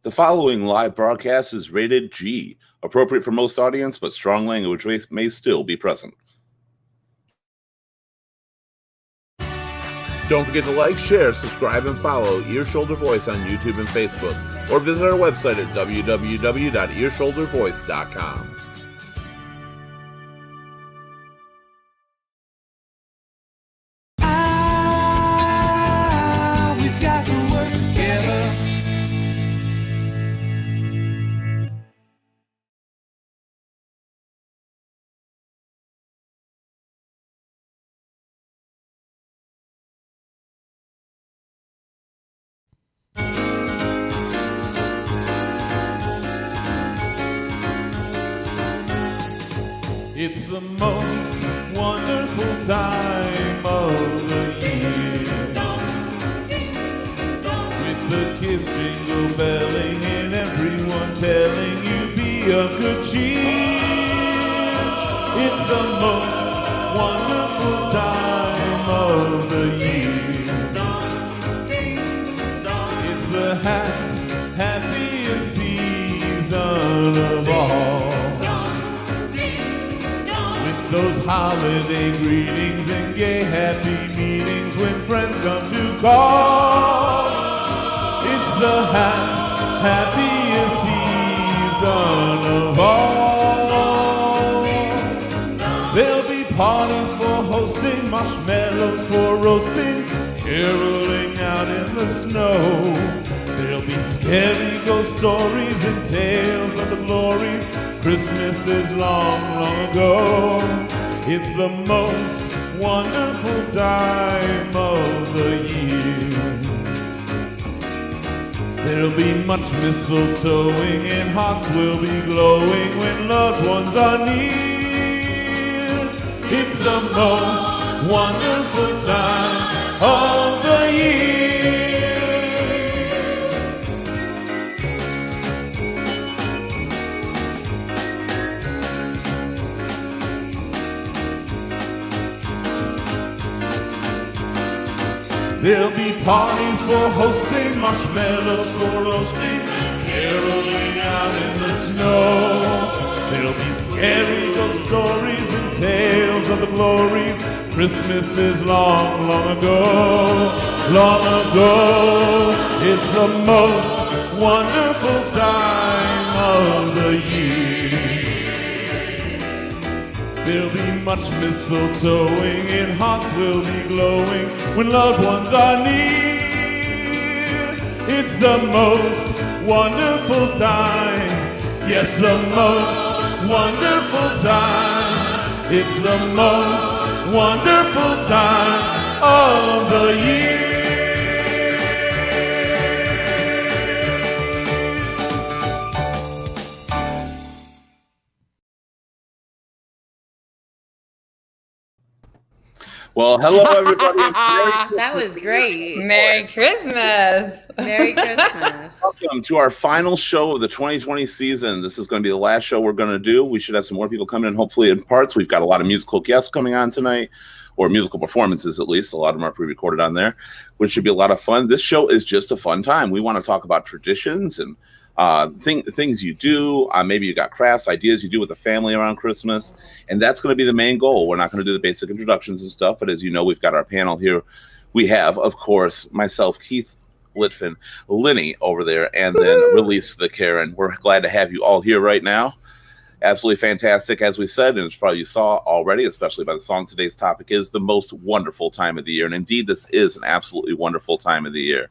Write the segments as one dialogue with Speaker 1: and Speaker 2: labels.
Speaker 1: The following live broadcast is rated G, appropriate for most audience, but strong language may still be present. Don't forget to like, share, subscribe, and follow Ear Shoulder Voice on YouTube and Facebook, or visit our website at www.earshouldervoice.com.
Speaker 2: We've got to work together.
Speaker 3: It's the most wonderful time of the year, with the kids jingle belling and everyone telling you be of good cheer. It's the most wonderful time of the year. It's the happiest season of all. Those holiday greetings and gay happy meetings when friends come to call. It's the happiest season of all. There'll be parties for hosting, marshmallows for roasting, caroling out in the snow. There'll be scary ghost stories and tales of the glory Christmas is long, long ago. It's the most wonderful time of the year. There'll be much mistletoeing and hearts will be glowing when loved ones are near. It's the most wonderful time of the year. There'll be parties for hosting, marshmallows for roasting, caroling out in the snow. There'll be scary ghost stories and tales of the glories Christmas is long, long ago. Long ago, it's the most wonderful time of the year. There'll be much mistletoeing and hearts will be glowing when loved ones are near. It's the most wonderful time. Yes, the most wonderful time. It's the most wonderful time of the year.
Speaker 1: Well, hello, everybody.
Speaker 4: That was great.
Speaker 5: Merry Christmas.
Speaker 4: Merry Christmas.
Speaker 1: Welcome to our final show of the 2020 season. This is going to be the last show we're going to do. We should have some more people coming in, hopefully in parts. We've got a lot of musical guests coming on tonight, or musical performances at least. A lot of them are pre-recorded on there, which should be a lot of fun. This show is just a fun time. We want to talk about traditions and things you do. Maybe you got crafts, ideas you do with the family around Christmas, and that's going to be the main goal. We're not going to do the basic introductions and stuff, but as you know, we've got our panel here. We have, of course, myself, Keith Litfin, Linny over there, and then Release the Karen. We're glad to have you all here right now. Absolutely fantastic, as we said, and as probably you saw already, especially by the song. Today's topic is the most wonderful time of the year, and indeed, this is an absolutely wonderful time of the year.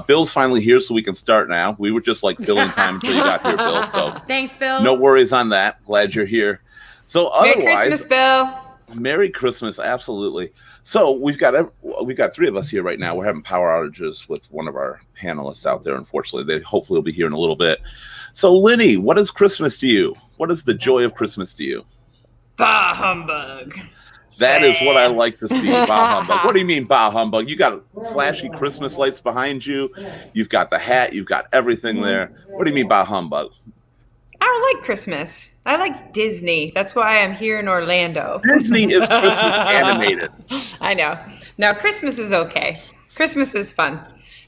Speaker 1: Bill's finally here, so we can start now. We were just like filling time until you got here, Bill. So
Speaker 4: thanks, Bill.
Speaker 1: No worries on that. Glad you're here. So otherwise,
Speaker 5: Merry Christmas, Bill.
Speaker 1: Merry Christmas, absolutely. So we've got three of us here right now. We're having power outages with one of our panelists out there. Unfortunately, they hopefully will be here in a little bit. So, Linny, what is Christmas to you? What is the joy of Christmas to you?
Speaker 5: Bah humbug.
Speaker 1: That is what I like to see. Bah humbug. What do you mean, bah humbug? You got flashy Christmas lights behind you. You've got the hat. You've got everything there. What do you mean, bah humbug?
Speaker 5: I don't like Christmas. I like Disney. That's why I'm here in Orlando.
Speaker 1: Disney is Christmas animated.
Speaker 5: I know. Now, Christmas is okay. Christmas is fun.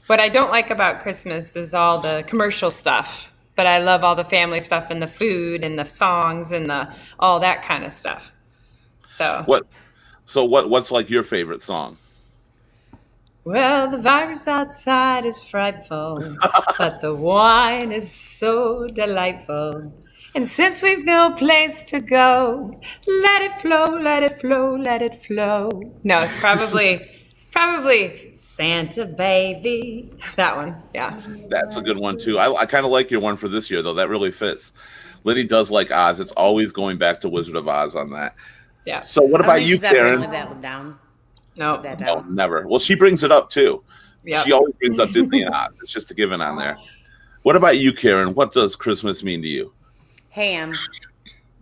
Speaker 5: What I don't like about Christmas is all the commercial stuff, but I love all the family stuff and the food and the songs and all that kind of stuff. So,
Speaker 1: What's like your favorite song?
Speaker 5: well, the virus outside is frightful, but the wine is so delightful. And since we've no place to go, let it flow, let it flow, let it flow. No, probably Santa Baby. That one, yeah.
Speaker 1: That's a good one too. I kind of like your one for this year though. That really fits. Liddy does like Oz. It's always going back to Wizard of Oz on that.
Speaker 5: Yeah.
Speaker 1: So what about you, Karen?
Speaker 4: Live that one down.
Speaker 5: No.
Speaker 4: Live that
Speaker 1: No,
Speaker 4: down.
Speaker 1: never. Well, she brings it up too.
Speaker 5: Yep.
Speaker 1: She always brings up Disney and Oz. It's just a given on there. What about you, Karen? What does Christmas mean to you?
Speaker 4: Ham.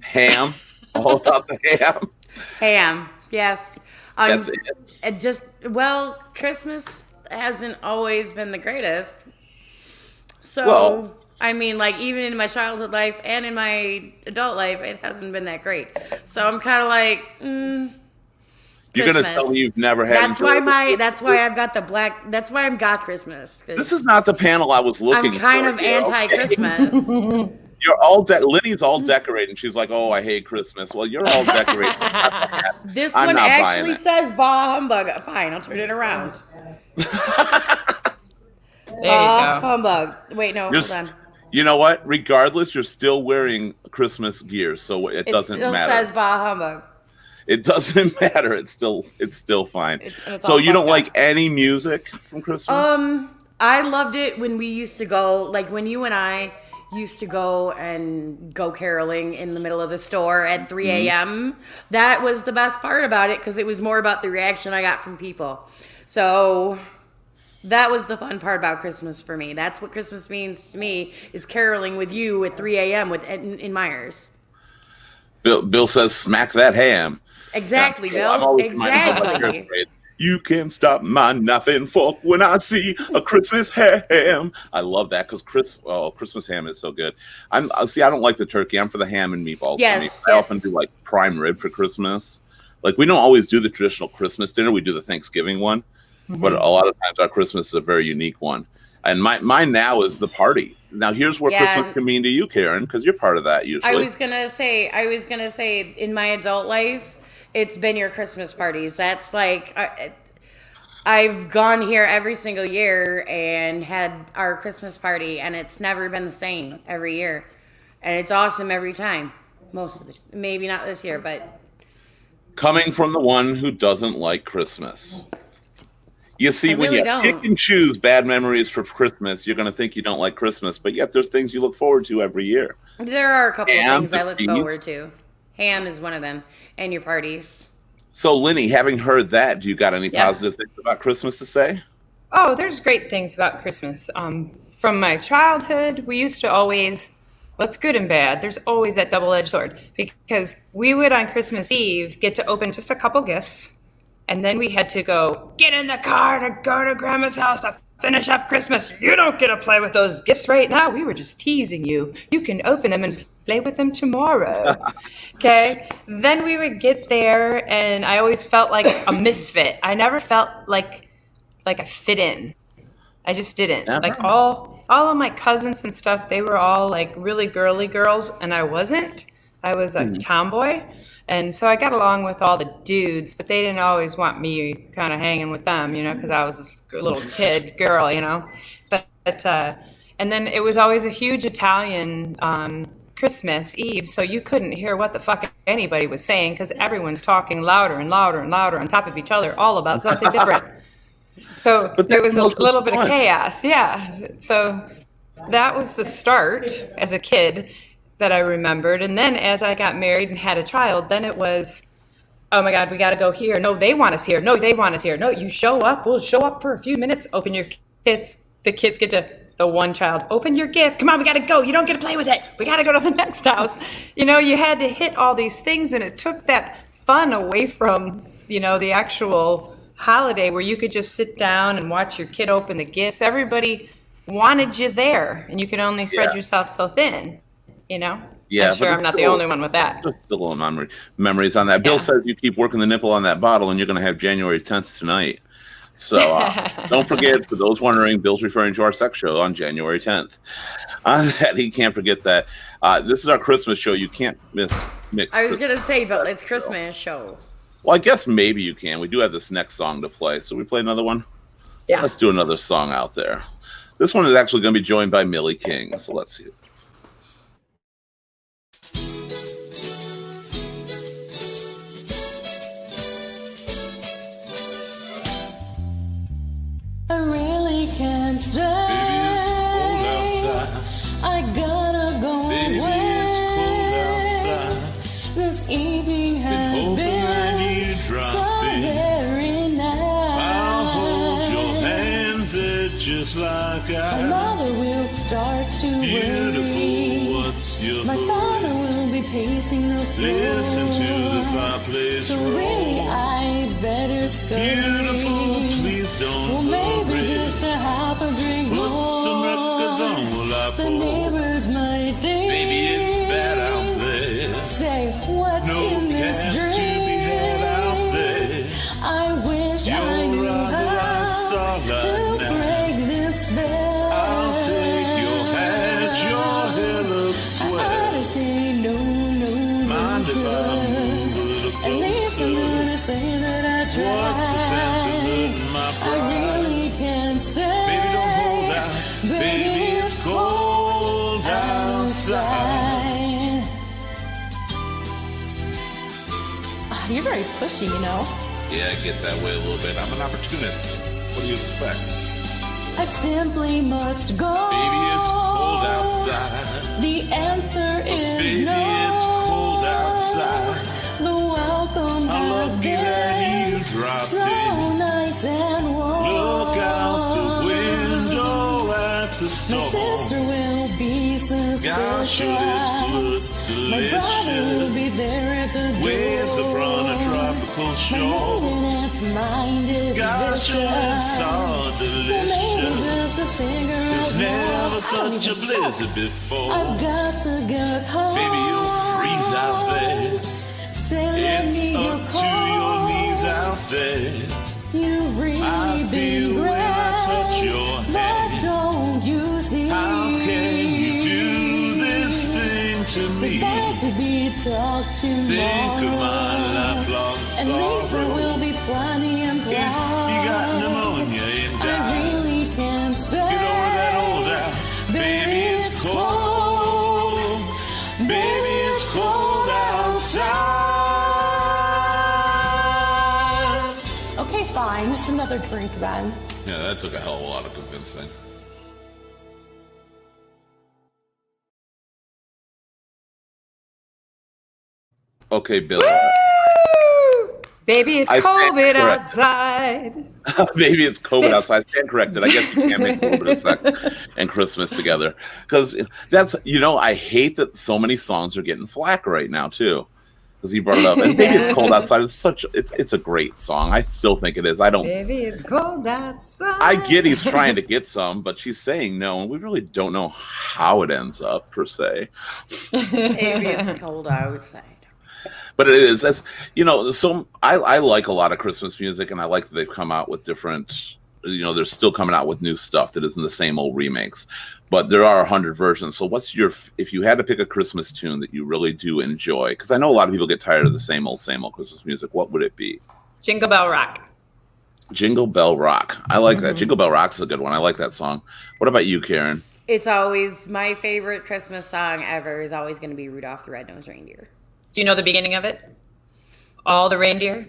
Speaker 1: Ham? All about the ham?
Speaker 4: Ham. Yes.
Speaker 1: That's
Speaker 4: it. Christmas hasn't always been the greatest. So,
Speaker 1: Well-
Speaker 4: I mean, like, even in my childhood life and in my adult life, it hasn't been that great. So I'm kind of like,
Speaker 1: You're going to
Speaker 4: Christmas.
Speaker 1: tell me you've never had
Speaker 4: That's why I've got the black. That's why I'm got Christmas. 'Cause
Speaker 1: This is not the panel I was looking
Speaker 4: I'm kind
Speaker 1: for.
Speaker 4: of
Speaker 1: here, okay?
Speaker 4: anti-Christmas.
Speaker 1: You're all Liddy's all decorated. She's like, "Oh, I hate Christmas." Well, you're all decorated.
Speaker 4: This
Speaker 1: I'm
Speaker 4: one
Speaker 1: not buying
Speaker 4: actually
Speaker 1: it.
Speaker 4: says bah humbug. Fine, I'll turn it around.
Speaker 5: There you
Speaker 4: Bah
Speaker 5: go.
Speaker 4: humbug. Wait, no,
Speaker 1: You're
Speaker 4: hold on.
Speaker 1: You know what? Regardless, you're still wearing Christmas gear, so it
Speaker 4: It
Speaker 1: doesn't
Speaker 4: still
Speaker 1: matter.
Speaker 4: says bah humbug.
Speaker 1: It doesn't matter. It's still fine.
Speaker 4: It's
Speaker 1: So
Speaker 4: all
Speaker 1: you don't
Speaker 4: fucked
Speaker 1: like
Speaker 4: up.
Speaker 1: any music from Christmas?
Speaker 4: I loved it when we used to go, like when you and I used to go and go caroling in the middle of the store at 3 a.m. That was the best part about it because it was more about the reaction I got from people. So that was the fun part about Christmas for me. That's what Christmas means to me, is caroling with you at 3 a.m. in Myers.
Speaker 1: Bill says, "Smack that ham."
Speaker 4: Exactly,
Speaker 1: Yeah, I'm
Speaker 4: Bill.
Speaker 1: always reminded of my
Speaker 4: Exactly.
Speaker 1: parents' phrase, "You can stop my nothing fork when I see a Christmas ham." I love that because Christmas ham is so good. I don't like the turkey. I'm for the ham and meatballs.
Speaker 4: Yes,
Speaker 1: for me.
Speaker 4: yes.
Speaker 1: I often do like prime rib for Christmas. Like we don't always do the traditional Christmas dinner. We do the Thanksgiving one, but a lot of times our Christmas is a very unique one. And mine now is the party. Now here's what
Speaker 4: Yeah.
Speaker 1: Christmas can mean to you, Karen, because you're part of that usually.
Speaker 4: I was gonna say, in my adult life, it's been your Christmas parties. That's like, I've gone here every single year and had our Christmas party, and it's never been the same every year, and it's awesome every time. Maybe not this year, but
Speaker 1: Coming from the one who doesn't like Christmas. You see,
Speaker 4: I
Speaker 1: when
Speaker 4: really
Speaker 1: you
Speaker 4: don't.
Speaker 1: pick and choose bad memories for Christmas, you're going to think you don't like Christmas, but yet there's things you look forward to every year.
Speaker 4: there are a couple of
Speaker 1: Ham,
Speaker 4: things I look
Speaker 1: cheese.
Speaker 4: forward to. Ham is one of them, and your parties.
Speaker 1: So, Linny, having heard that, do you got any
Speaker 5: Yeah.
Speaker 1: positive things about Christmas to say?
Speaker 5: Oh, there's great things about Christmas. From my childhood, we used to always, what's good and bad, there's always that double-edged sword. Because we would, on Christmas Eve, get to open just a couple gifts. And then we had to get in the car to go to Grandma's house to finish up Christmas. You don't get to play with those gifts right now. We were just teasing you. You can open them and play with them tomorrow. Okay? Then we would get there, and I always felt like a misfit. I never felt like I fit in. I just didn't.
Speaker 1: Never?
Speaker 5: Like all of my cousins and stuff, they were all like really girly girls, and I wasn't. I was a tomboy. And so I got along with all the dudes, but they didn't always want me kind of hanging with them, because I was this little kid girl, But and then it was always a huge Italian Christmas Eve, so you couldn't hear what the fuck anybody was saying because everyone's talking louder and louder and louder on top of each other, all about something different. So
Speaker 1: But
Speaker 5: there
Speaker 1: that's
Speaker 5: was a
Speaker 1: most
Speaker 5: little bit of
Speaker 1: fun.
Speaker 5: chaos, yeah. So that was the start as a kid that I remembered. And then as I got married and had a child, then it was, oh my God, we got to go here. No, they want us here. No, they want us here. No, you show up. We'll show up for a few minutes. Open your kids. The kids get to, the one child, open your gift. Come on, we got to go. You don't get to play with it. We got to go to the next house. You had to hit all these things, and it took that fun away from, the actual holiday where you could just sit down and watch your kid open the gifts. Everybody wanted you there, and you could only spread
Speaker 1: Yeah.
Speaker 5: yourself so thin.
Speaker 1: Yeah,
Speaker 5: I'm sure
Speaker 1: but
Speaker 5: I'm not
Speaker 1: it's
Speaker 5: the
Speaker 1: still-
Speaker 5: only one with that.
Speaker 1: Just a little memories on that. Bill
Speaker 5: Yeah.
Speaker 1: says you keep working the nipple on that bottle, and you're going to have January 10th tonight. So don't forget, for those wondering, Bill's referring to our sex show on January 10th. That he can't forget that. This is our Christmas show. You can't mix.
Speaker 4: I was going to say, but it's Christmas show.
Speaker 1: Well, I guess maybe you can. We do have this next song to play. So we play another one?
Speaker 5: Yeah.
Speaker 1: Let's do another song out there. This one is actually going to be joined by Millie King. So let's see it.
Speaker 6: I really can't stay.
Speaker 3: Baby, it's cold outside.
Speaker 6: I gotta go
Speaker 3: Baby,
Speaker 6: away.
Speaker 3: it's cold outside.
Speaker 6: This evening
Speaker 3: Been
Speaker 6: has
Speaker 3: hoping that
Speaker 6: been
Speaker 3: you
Speaker 6: so
Speaker 3: drop in.
Speaker 6: very nice.
Speaker 3: I'll hold your hands there just like
Speaker 6: My
Speaker 3: I.
Speaker 6: mother will start to
Speaker 3: Beautiful,
Speaker 6: worry.
Speaker 3: what's your
Speaker 6: My father
Speaker 3: hurry?
Speaker 6: will be pacing the floor.
Speaker 3: Listen to the fireplace
Speaker 6: So really,
Speaker 3: roll.
Speaker 6: I better scurry.
Speaker 3: Beautiful, please don't
Speaker 6: Well, maybe
Speaker 3: hurry.
Speaker 6: just a half a drink
Speaker 3: Put
Speaker 6: more.
Speaker 3: some records on while I
Speaker 6: The
Speaker 3: pour.
Speaker 6: neighbors might think.
Speaker 3: Baby, it's bad out there.
Speaker 6: Say, what's
Speaker 3: No
Speaker 6: in this
Speaker 3: cash
Speaker 6: drink?
Speaker 3: to be had out there.
Speaker 6: I wish I
Speaker 3: Your
Speaker 6: knew
Speaker 3: eyes are like
Speaker 6: how
Speaker 3: starlight
Speaker 6: to
Speaker 3: now.
Speaker 6: break this spell.
Speaker 3: I'll take your hat, your hair looks
Speaker 6: I ought
Speaker 3: swell.
Speaker 6: to say no,
Speaker 3: Mind if I
Speaker 6: sir.
Speaker 3: move a little
Speaker 6: At least I'm
Speaker 3: closer?
Speaker 6: gonna say that I tried.
Speaker 3: What's the sense of hurting my
Speaker 6: I
Speaker 3: pride?
Speaker 6: really can't say.
Speaker 3: Baby, don't hold out. Baby, it's cold outside.
Speaker 6: You're very pushy, you know.
Speaker 1: Yeah, I get that way a little bit. I'm an opportunist. What do you expect?
Speaker 6: I simply must go.
Speaker 3: Baby, it's cold outside.
Speaker 6: The answer is
Speaker 3: Baby,
Speaker 6: no.
Speaker 3: it's cold outside.
Speaker 6: The welcome
Speaker 3: I'm
Speaker 6: has
Speaker 3: lucky
Speaker 6: been
Speaker 3: that you dropped
Speaker 6: so
Speaker 3: in.
Speaker 6: nice and warm.
Speaker 3: Look out the window at the
Speaker 6: My
Speaker 3: storm.
Speaker 6: sister will be
Speaker 3: Gosh, your lips
Speaker 6: suspicious.
Speaker 3: look
Speaker 6: My brother will
Speaker 3: delicious.
Speaker 6: be there at the door.
Speaker 3: Waves upon a tropical
Speaker 6: My
Speaker 3: shore.
Speaker 6: maiden aunt's mind is
Speaker 3: Gosh, your lips
Speaker 6: vicious.
Speaker 3: are
Speaker 6: Maybe
Speaker 3: delicious.
Speaker 6: just a cigarette.
Speaker 3: There's never
Speaker 6: more. I don't
Speaker 3: such a
Speaker 6: even
Speaker 3: blizzard
Speaker 6: know.
Speaker 3: before.
Speaker 6: I've got to get home.
Speaker 3: Baby, you'll freeze out there.
Speaker 6: Say, let
Speaker 3: It's
Speaker 6: me your
Speaker 3: up to your knees out there.
Speaker 6: You've really
Speaker 3: I
Speaker 6: been
Speaker 3: feel
Speaker 6: great.
Speaker 3: when I touch your
Speaker 6: But
Speaker 3: hand.
Speaker 6: don't you see?
Speaker 3: How can you do this thing to me?
Speaker 6: It's bad to be talked to
Speaker 3: Think of
Speaker 6: more.
Speaker 3: my lifelong
Speaker 6: At least there
Speaker 3: sorrow.
Speaker 6: will be plenty and
Speaker 3: If you got pneumonia and
Speaker 6: I
Speaker 3: die,
Speaker 6: really can't say.
Speaker 3: get over that old out. Baby, it's cold. Baby, it's cold outside.
Speaker 6: Okay, fine. Just another drink then.
Speaker 1: Yeah, that took a hell of a lot of convincing. Okay, Bill.
Speaker 5: Baby, it's
Speaker 1: I stand
Speaker 5: COVID
Speaker 1: corrected.
Speaker 5: outside.
Speaker 1: Maybe it's COVID
Speaker 5: This-
Speaker 1: outside. I stand corrected. I guess you can't mix a little bit of sex and Christmas together. Because that's, I hate that so many songs are getting flack right now, too. Because he brought it up. And Maybe It's Cold Outside. It's a great song. I still think it is.
Speaker 5: Baby, it's cold outside.
Speaker 1: I get he's trying to get some, but she's saying no, and we really don't know how it ends up, per se.
Speaker 4: Maybe it's cold outside.
Speaker 1: But it is. That's, so I like a lot of Christmas music, and I like that they've come out with different, they're still coming out with new stuff that isn't the same old remakes. But there are 100 versions. So if you had to pick a Christmas tune that you really do enjoy, because I know a lot of people get tired of the same old Christmas music, what would it be?
Speaker 5: Jingle Bell Rock.
Speaker 1: Jingle Bell Rock. I like that. Jingle Bell Rock's a good one. I like that song. What about you, Karen?
Speaker 4: It's always my favorite Christmas song ever is always going to be Rudolph the Red-Nosed Reindeer.
Speaker 5: Do you know the beginning of it? All the reindeer?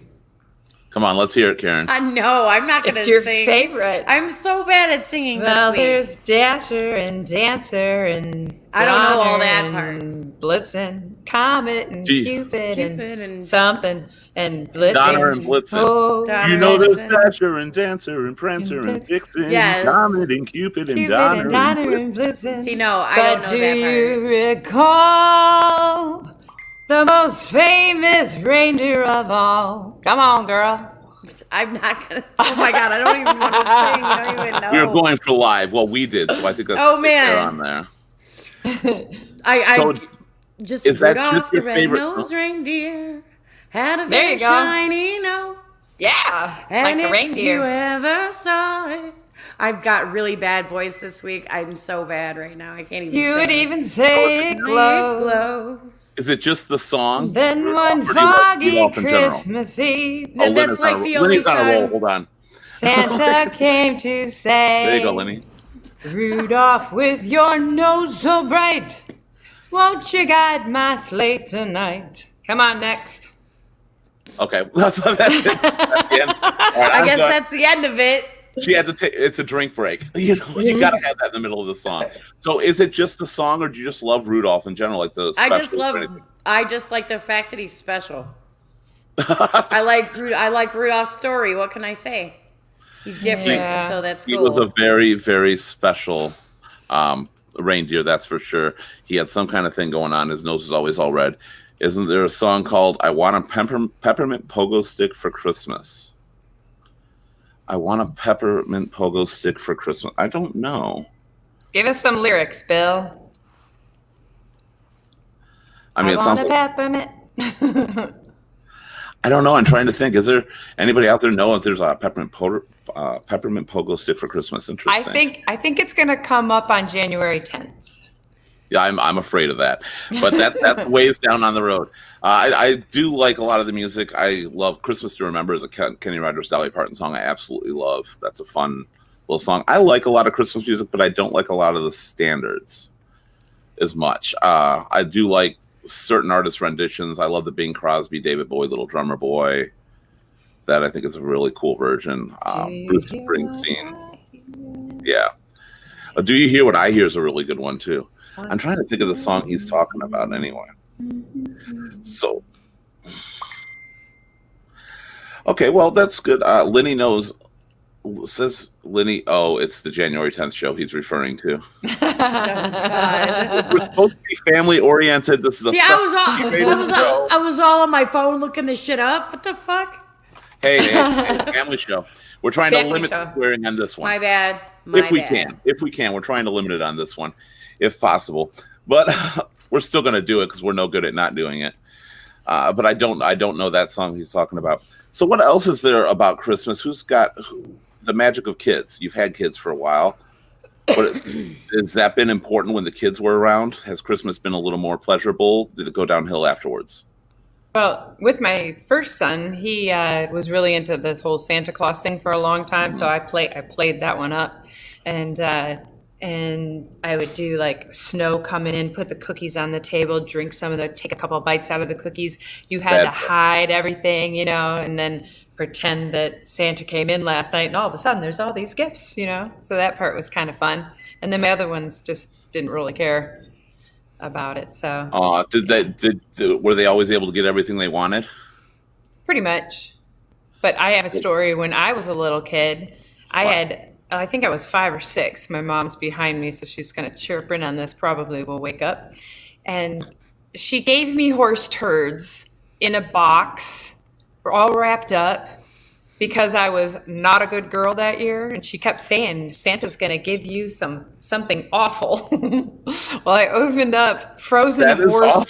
Speaker 1: Come on, let's hear it, Karen.
Speaker 4: I know. I'm not going to
Speaker 5: It's your
Speaker 4: sing.
Speaker 5: favorite.
Speaker 4: I'm so bad at singing
Speaker 5: Well,
Speaker 4: this week.
Speaker 5: there's Dasher and Dancer and
Speaker 4: I don't know all
Speaker 5: Donner
Speaker 4: that part.
Speaker 5: and Blitzen, Comet and
Speaker 1: Gee.
Speaker 5: Cupid
Speaker 4: Cupid
Speaker 5: and
Speaker 4: and-
Speaker 5: something and Blitzen.
Speaker 1: Donner and Blitzen.
Speaker 5: Oh,
Speaker 4: Donner
Speaker 1: You know
Speaker 4: and
Speaker 1: there's
Speaker 4: Blitzen.
Speaker 1: Dasher and Dancer and Prancer and Vixen,
Speaker 4: Yes.
Speaker 1: Comet and Cupid and
Speaker 5: Cupid
Speaker 1: Donner
Speaker 5: and
Speaker 1: and
Speaker 5: Donner
Speaker 1: Blitzen.
Speaker 5: and Blitzen.
Speaker 4: See, no, I
Speaker 5: But
Speaker 4: don't know
Speaker 5: do
Speaker 4: that
Speaker 5: you recall the most famous reindeer of all? Come on, girl.
Speaker 4: I'm not going to. Oh, my God. I don't even want to sing. I don't even know.
Speaker 1: We were going for live. Well, we did, so I think that's
Speaker 4: Oh, man.
Speaker 1: on there.
Speaker 4: I
Speaker 1: So,
Speaker 4: just
Speaker 1: is that
Speaker 4: Rudolph
Speaker 1: just
Speaker 4: the
Speaker 1: your favorite
Speaker 4: red-nosed reindeer had a
Speaker 5: There
Speaker 4: very
Speaker 5: you go.
Speaker 4: shiny nose.
Speaker 5: Yeah,
Speaker 4: And
Speaker 5: like a
Speaker 4: if
Speaker 5: reindeer.
Speaker 4: you ever saw it. I've got really bad voice this week. I'm so bad right now. I can't even
Speaker 5: You'd
Speaker 4: sing.
Speaker 5: even say it
Speaker 4: It
Speaker 5: glows.
Speaker 4: glows.
Speaker 1: Is it just the song?
Speaker 5: Then
Speaker 1: Or
Speaker 5: one
Speaker 1: do you like
Speaker 5: foggy
Speaker 1: Rudolph in general?
Speaker 5: Christmas Eve,
Speaker 4: No, that's
Speaker 1: Lenny's
Speaker 4: like
Speaker 1: on a,
Speaker 4: the only
Speaker 1: Lenny's on a roll.
Speaker 4: song.
Speaker 1: Hold on.
Speaker 5: Santa came to say,
Speaker 1: There you go, Lenny.
Speaker 5: Rudolph, with your nose so bright, won't you guide my sleigh tonight? Come on, next.
Speaker 1: Okay, that's it. That's the end. All right,
Speaker 4: I
Speaker 1: I'm
Speaker 4: guess
Speaker 1: done.
Speaker 4: that's the end of it.
Speaker 1: She had to take. It's a drink break. You know, you gotta have that in the middle of the song. So, is it just the song, or do you just love Rudolph in general, like the
Speaker 4: I
Speaker 1: special?
Speaker 4: just like the fact that he's special. I like Rudolph's story. What can I say? He's different,
Speaker 5: Yeah.
Speaker 4: so that's
Speaker 1: He
Speaker 4: cool.
Speaker 1: was a very, very special reindeer. That's for sure. He had some kind of thing going on. His nose was always all red. Isn't there a song called "I Want a Peppermint Pogo Stick for Christmas"? I want a peppermint pogo stick for Christmas. I don't know.
Speaker 5: Give us some lyrics, Bill.
Speaker 1: I mean, it
Speaker 5: want
Speaker 1: sounds
Speaker 5: a
Speaker 1: like,
Speaker 5: peppermint.
Speaker 1: I don't know. I'm trying to think. Is there anybody out there know if there's a peppermint pogo stick for Christmas? Interesting.
Speaker 5: I think it's gonna come up on January 10th.
Speaker 1: Yeah, I'm afraid of that, but that ways down on the road. I do like a lot of the music. I love "Christmas to Remember" as a Kenny Rogers, Dolly Parton song. I absolutely love. That's a fun little song. I like a lot of Christmas music, but I don't like a lot of the standards as much. I do like certain artist renditions. I love the Bing Crosby, David Bowie, Little Drummer Boy. That I think is a really cool version. Bruce Springsteen. Yeah. Do You Hear What I Hear is a really good one too. I'm trying to think of the song he's talking about anyway. So, okay, well, that's good. Lenny says Lenny, oh, it's the January 10th show he's referring to.
Speaker 4: Oh, God.
Speaker 1: We're supposed to be family oriented. This is a
Speaker 4: See, I was all on my phone looking this shit up. What the fuck?
Speaker 1: hey, family show. We're trying to
Speaker 5: Family
Speaker 1: limit
Speaker 5: show.
Speaker 1: the swearing on this one.
Speaker 4: My bad.
Speaker 1: If we can, we're trying to limit it on this one, if possible. But we're still going to do it because we're no good at not doing it. But I don't know that song he's talking about. So what else is there about Christmas? Who's got the magic of kids? You've had kids for a while. But has that been important when the kids were around? Has Christmas been a little more pleasurable? Did it go downhill afterwards?
Speaker 5: Well, with my first son, he was really into this whole Santa Claus thing for a long time. So I played that one up, and I would do like snow coming in, put the cookies on the table, drink some of take a couple of bites out of the cookies. You had to hide everything, and then pretend that Santa came in last night, and all of a sudden there's all these gifts, So that part was kind of fun. And then my other ones just didn't really care about it. So
Speaker 1: were they always able to get everything they wanted?
Speaker 5: pretty much. But I have a story when I was a little kid. I think I was 5 or 6. My mom's behind me, so she's going to chirp in on this. Probably will wake up. And she gave me horse turds in a box, all wrapped up, because I was not a good girl that year. And she kept saying, Santa's going to give you something awful. Well, I opened up frozen horse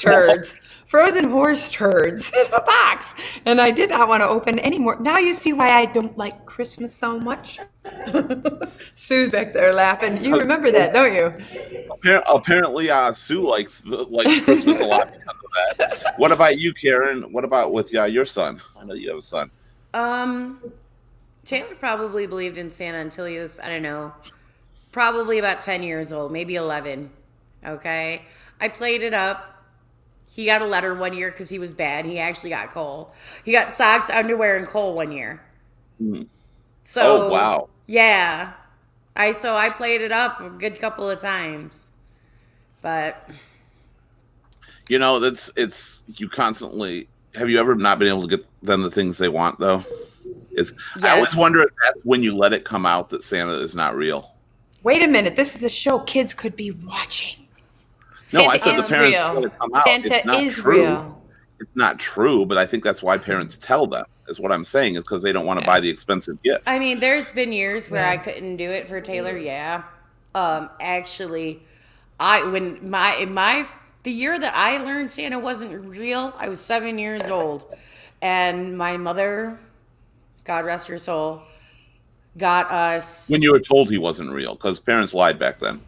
Speaker 5: turds in a box. And I did not want to open any more. Now you see why I don't like Christmas so much. Sue's back there laughing. You remember that, don't you?
Speaker 1: Apparently, Sue likes Christmas a lot because of that. What about you, Karen? What about with your son? I know you have a son.
Speaker 4: Taylor probably believed in Santa until he was, I don't know, probably about 10 years old, maybe 11. Okay? I played it up. He got a letter one year because he was bad. He actually got coal. He got socks, underwear, and coal one year. So,
Speaker 1: oh, wow.
Speaker 4: Yeah. I played it up a good couple of times. But
Speaker 1: it's you constantly. Have you ever not been able to get them the things they want though?
Speaker 4: Yes.
Speaker 1: I always wonder if that's when you let it come out that Santa is not real.
Speaker 5: Wait a minute. This is a show kids could be watching.
Speaker 1: No, I
Speaker 5: Santa
Speaker 1: said the
Speaker 5: is
Speaker 1: parents
Speaker 5: real.
Speaker 1: let it come out.
Speaker 5: Santa is
Speaker 1: true.
Speaker 5: real.
Speaker 1: It's not true, but I think that's why parents tell them. Is what I'm saying is because they don't want to buy the expensive gift.
Speaker 4: I mean, there's been years where I couldn't do it for Taylor. Yeah. Actually, the year that I learned Santa wasn't real, I was 7 years old, and my mother God rest her soul, got us.
Speaker 1: When you were told he wasn't real, because parents lied back then.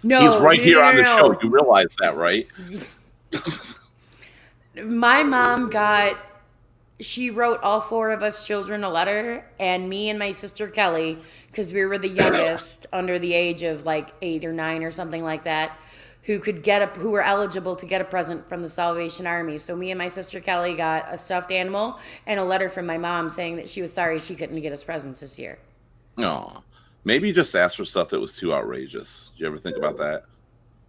Speaker 4: No,
Speaker 1: He's right here on the
Speaker 4: no.
Speaker 1: show. You realize that, right?
Speaker 4: My mom she wrote all 4 of us children a letter, and me and my sister Kelly, because we were the youngest under the age of like 8 or 9 or something like that, who were eligible to get a present from the Salvation Army. So me and my sister Kelly got a stuffed animal and a letter from my mom saying that she was sorry she couldn't get us presents this year.
Speaker 1: No, maybe you just asked for stuff that was too outrageous. Did you ever think about that?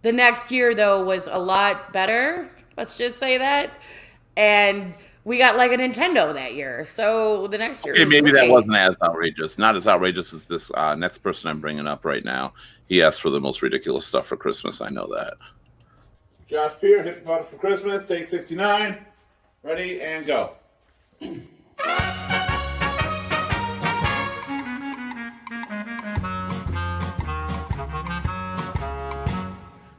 Speaker 4: The next year, though, was a lot better. Let's just say that. And we got like a Nintendo that year. So the next year.
Speaker 1: Okay, maybe
Speaker 4: great.
Speaker 1: that wasn't as outrageous. Not as outrageous as this next person I'm bringing up right now. He asked for the most ridiculous stuff for Christmas. I know that. Josh Peer, hit the button for Christmas. Take 69. Ready and go.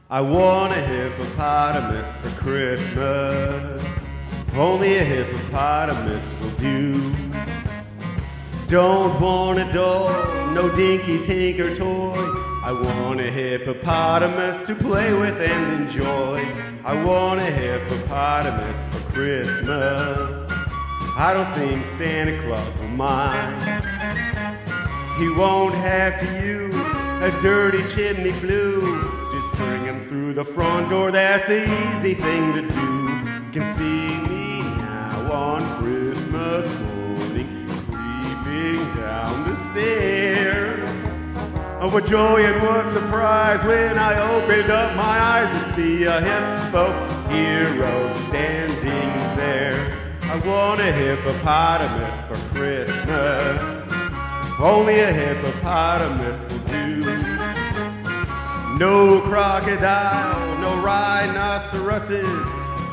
Speaker 3: I want a hippopotamus for Christmas. Only a hippopotamus will do. Don't want a doll, no dinky tinker toy. I want a hippopotamus to play with and enjoy. I want a hippopotamus for Christmas. I don't think Santa Claus will mind. He won't have to use a dirty chimney flue. Just bring him through the front door, that's the easy thing to do. You can see me now on Christmas morning, creeping down the stairs. Oh, what joy and what surprise when I opened up my eyes to see a hippo hero standing there. I want a hippopotamus for Christmas. Only a hippopotamus will do. No crocodile, no rhinoceroses.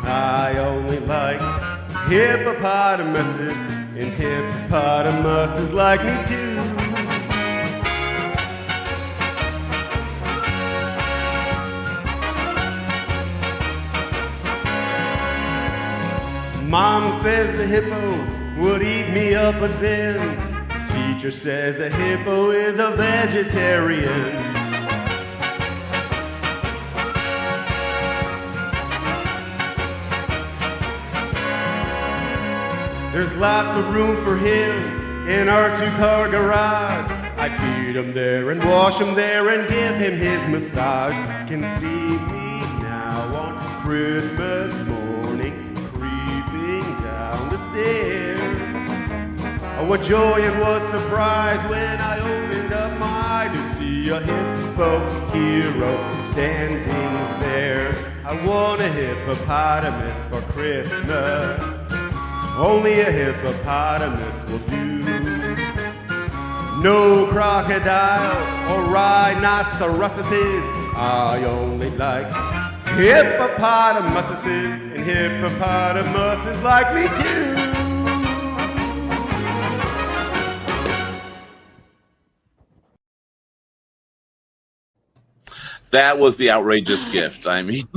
Speaker 3: I only like hippopotamuses, and hippopotamuses like me too. Mom says the hippo would eat me up, but then teacher says the hippo is a vegetarian. There's lots of room for him in our 2-car garage. I feed him there and wash him there and give him his massage. Can see me now on Christmas morning, creeping down the stairs. Oh, what joy and what surprise when I opened up my eye to see a hippo hero standing there. I want a hippopotamus for Christmas. Only a hippopotamus will do. No crocodile or rhinoceroses. I only like hippopotamuses, and hippopotamuses like me too.
Speaker 1: That was the outrageous gift. I mean,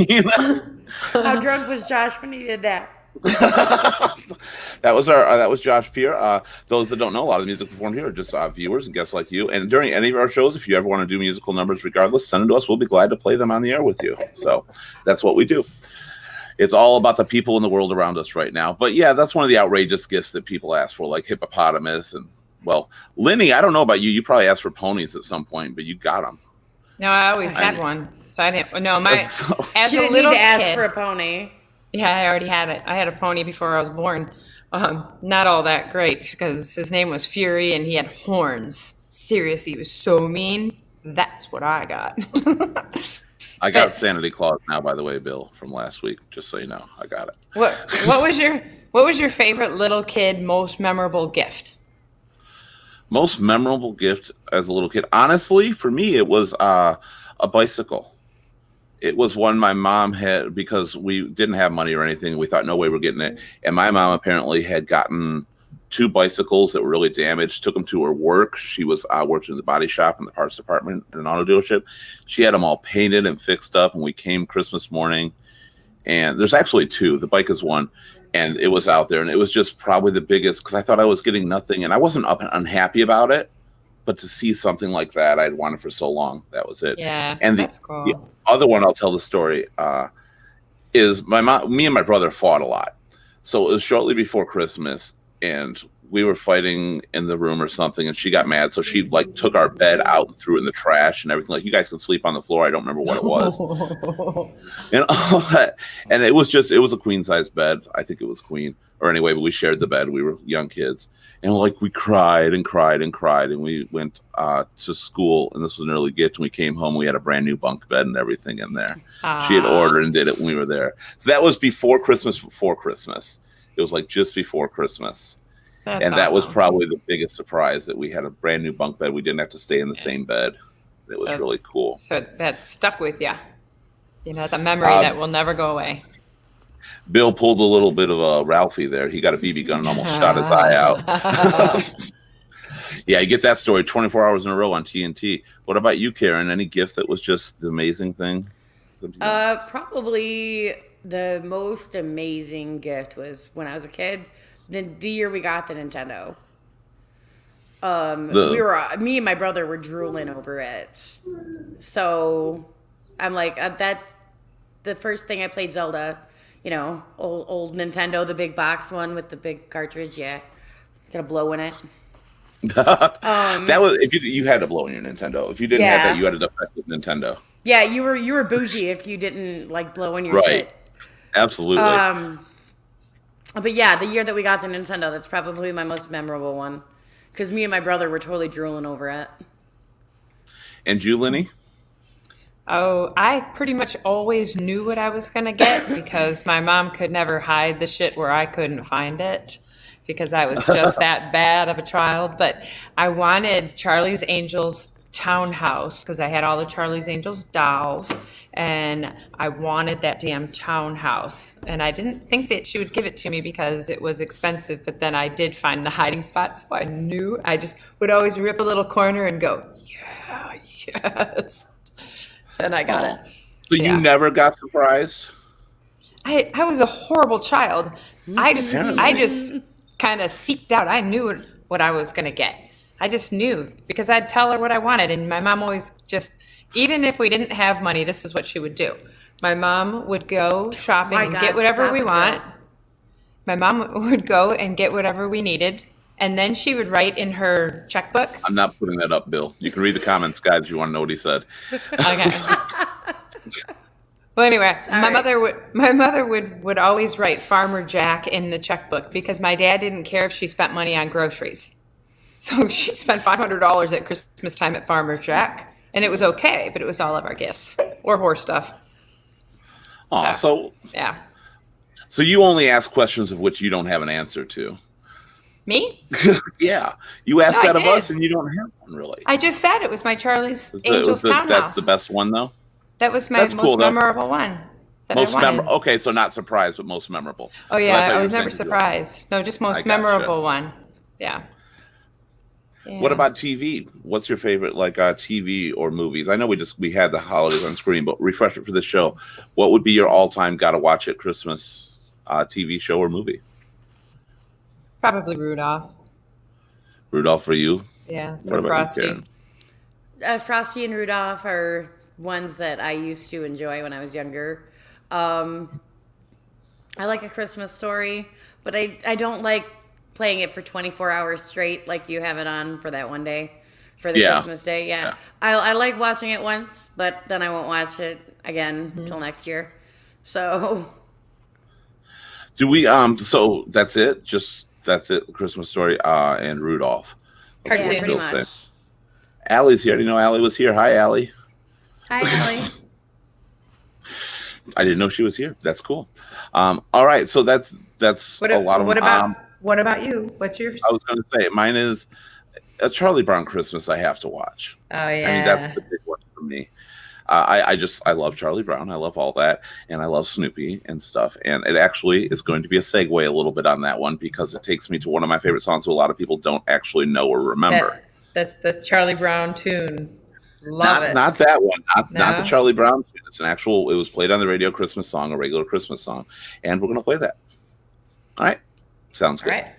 Speaker 4: How drunk was Josh when he did that?
Speaker 1: that was Josh Peer. Those that don't know, a lot of the music performed here are just viewers and guests like you. And during any of our shows, if you ever want to do musical numbers, regardless, send them to us. We'll be glad to play them on the air with you. So that's what we do. It's all about the people in the world around us right now. But yeah, that's one of the outrageous gifts that people ask for, like hippopotamus. And well, Lenny, I don't know about you. You probably asked for ponies at some point, but you got them.
Speaker 5: No, I always had one, so I didn't. No, as
Speaker 4: she
Speaker 5: a
Speaker 4: didn't
Speaker 5: little
Speaker 4: need to ask
Speaker 5: kid,
Speaker 4: for a pony.
Speaker 5: Yeah, I already had it. I had a pony before I was born. Not all that great because his name was Fury and he had horns. Seriously, he was so mean. That's what I got.
Speaker 1: I got Sanity Claus now, by the way, Bill, from last week. Just so you know, I got it.
Speaker 5: What was your favorite little kid most memorable gift?
Speaker 1: Most memorable gift as a little kid, honestly, for me, it was a bicycle. It was one my mom had because we didn't have money or anything. We thought no way we're getting it. And my mom apparently had gotten 2 bicycles that were really damaged, took them to her work. She was working in the body shop in the parts department in an auto dealership. She had them all painted and fixed up. And we came Christmas morning. And there's actually 2. The bike is one. and it was out there, and it was just probably the biggest because I thought I was getting nothing, and I wasn't up and unhappy about it. But to see something like that, I'd wanted for so long. That was it.
Speaker 5: Yeah,
Speaker 1: And
Speaker 5: that's
Speaker 1: the
Speaker 5: cool.
Speaker 1: other one I'll tell the story is my mom. Me and my brother fought a lot, so it was shortly before Christmas, and we were fighting in the room or something, and she got mad, so she like took our bed out and threw it in the trash and everything. Like, you guys can sleep on the floor. I don't remember what it was, and all that. And it was a queen size bed. I think it was queen, or anyway, but we shared the bed. We were young kids. And like we cried and cried and cried, and we went to school, and this was an early gift. And we came home, we had a brand new bunk bed and everything in there. She had ordered and did it when we were there. So that was before Christmas. Before Christmas, it was like just before Christmas, and that was probably the biggest surprise, that we had a brand new bunk bed. We didn't have to stay in the same bed. It was really cool.
Speaker 5: So that stuck with you. You know, it's a memory that will never go away.
Speaker 1: Bill pulled a little bit of a Ralphie there. He got a BB gun and almost shot his eye out. Yeah, you get that story 24 hours in a row on TNT. What about you, Karen? Any gift that was just the amazing thing?
Speaker 4: Probably the most amazing gift was when I was a kid. The year we got the Nintendo. Me and my brother were drooling over it. So I'm like, that's the first thing I played Zelda. You know, old Nintendo, the big box one with the big cartridge. Yeah, got a blow in it.
Speaker 1: That was if you had to blow in your Nintendo. If you didn't have that, you had a defective Nintendo.
Speaker 4: Yeah, you were bougie if you didn't like blow in your shit.
Speaker 1: Absolutely.
Speaker 4: But yeah, the year that we got the Nintendo, that's probably my most memorable one, because me and my brother were totally drooling over it.
Speaker 1: And you, Lenny?
Speaker 5: Oh, I pretty much always knew what I was going to get because my mom could never hide the shit where I couldn't find it because I was just that bad of a child. But I wanted Charlie's Angels townhouse because I had all the Charlie's Angels dolls, and I wanted that damn townhouse. And I didn't think that she would give it to me because it was expensive, but then I did find the hiding spot, so I knew. I just would always rip a little corner and go, yeah, yes. And I got it.
Speaker 1: So you never got surprised?
Speaker 5: I was a horrible child. I just kind of seeked out. I knew what I was going to get. I just knew because I'd tell her what I wanted. And my mom always just, even if we didn't have money, this is what she would do. My mom would go shopping and get whatever we want. My mom would go and get whatever we needed. And then she would write in her checkbook.
Speaker 1: I'm not putting that up, Bill. You can read the comments, guys, if you want to know what he said.
Speaker 5: Okay. Well, anyway, my mother would always write Farmer Jack in the checkbook because my dad didn't care if she spent money on groceries. So she spent $500 at Christmas time at Farmer Jack, and it was okay, but it was all of our gifts or horse stuff. Yeah.
Speaker 1: So you only ask questions of which you don't have an answer to.
Speaker 5: Me?
Speaker 1: Yeah. You asked that of us, and you don't have one, really.
Speaker 5: I just said it was my Charlie's Angels townhouse.
Speaker 1: That's the best one, though?
Speaker 5: That was my most memorable one.
Speaker 1: Okay, so not surprised, but most memorable.
Speaker 5: Oh, yeah, I was never surprised. No, just most memorable one. Yeah.
Speaker 1: What about TV? What's your favorite, TV or movies? I know we had the holidays on screen, but refresh it for this show. What would be your all-time gotta-watch at Christmas TV show or movie?
Speaker 5: Probably Rudolph.
Speaker 1: Rudolph for you?
Speaker 5: Yeah, so Frosty.
Speaker 4: Frosty and Rudolph are ones that I used to enjoy when I was younger. I like A Christmas Story, but I don't like playing it for 24 hours straight like you have it on for that one day, for the Christmas day. Yeah. I like watching it once, but then I won't watch it again until next year. So.
Speaker 1: Do we, so that's it? That's it, Christmas Story and Rudolph.
Speaker 5: Cartoons.
Speaker 4: Yeah, pretty much.
Speaker 1: Allie's here. Do you know Allie was here? Hi, Allie.
Speaker 4: Hi, Allie.
Speaker 1: I didn't know she was here. That's cool. All right, so that's a lot of.
Speaker 5: What about you? What's yours?
Speaker 1: I was going to say mine is a Charlie Brown Christmas. I have to watch.
Speaker 5: Oh yeah.
Speaker 1: I mean, that's the big one for me. I love Charlie Brown. I love all that, and I love Snoopy and stuff. And it actually is going to be a segue a little bit on that one because it takes me to one of my favorite songs, who a lot of people don't actually know or remember.
Speaker 5: That's the Charlie Brown tune. Love it.
Speaker 1: Not that one. Not the Charlie Brown tune. It's an actual. It was played on the radio Christmas song, a regular Christmas song, and we're going to play that. All right. Sounds
Speaker 5: All
Speaker 1: good.
Speaker 5: right.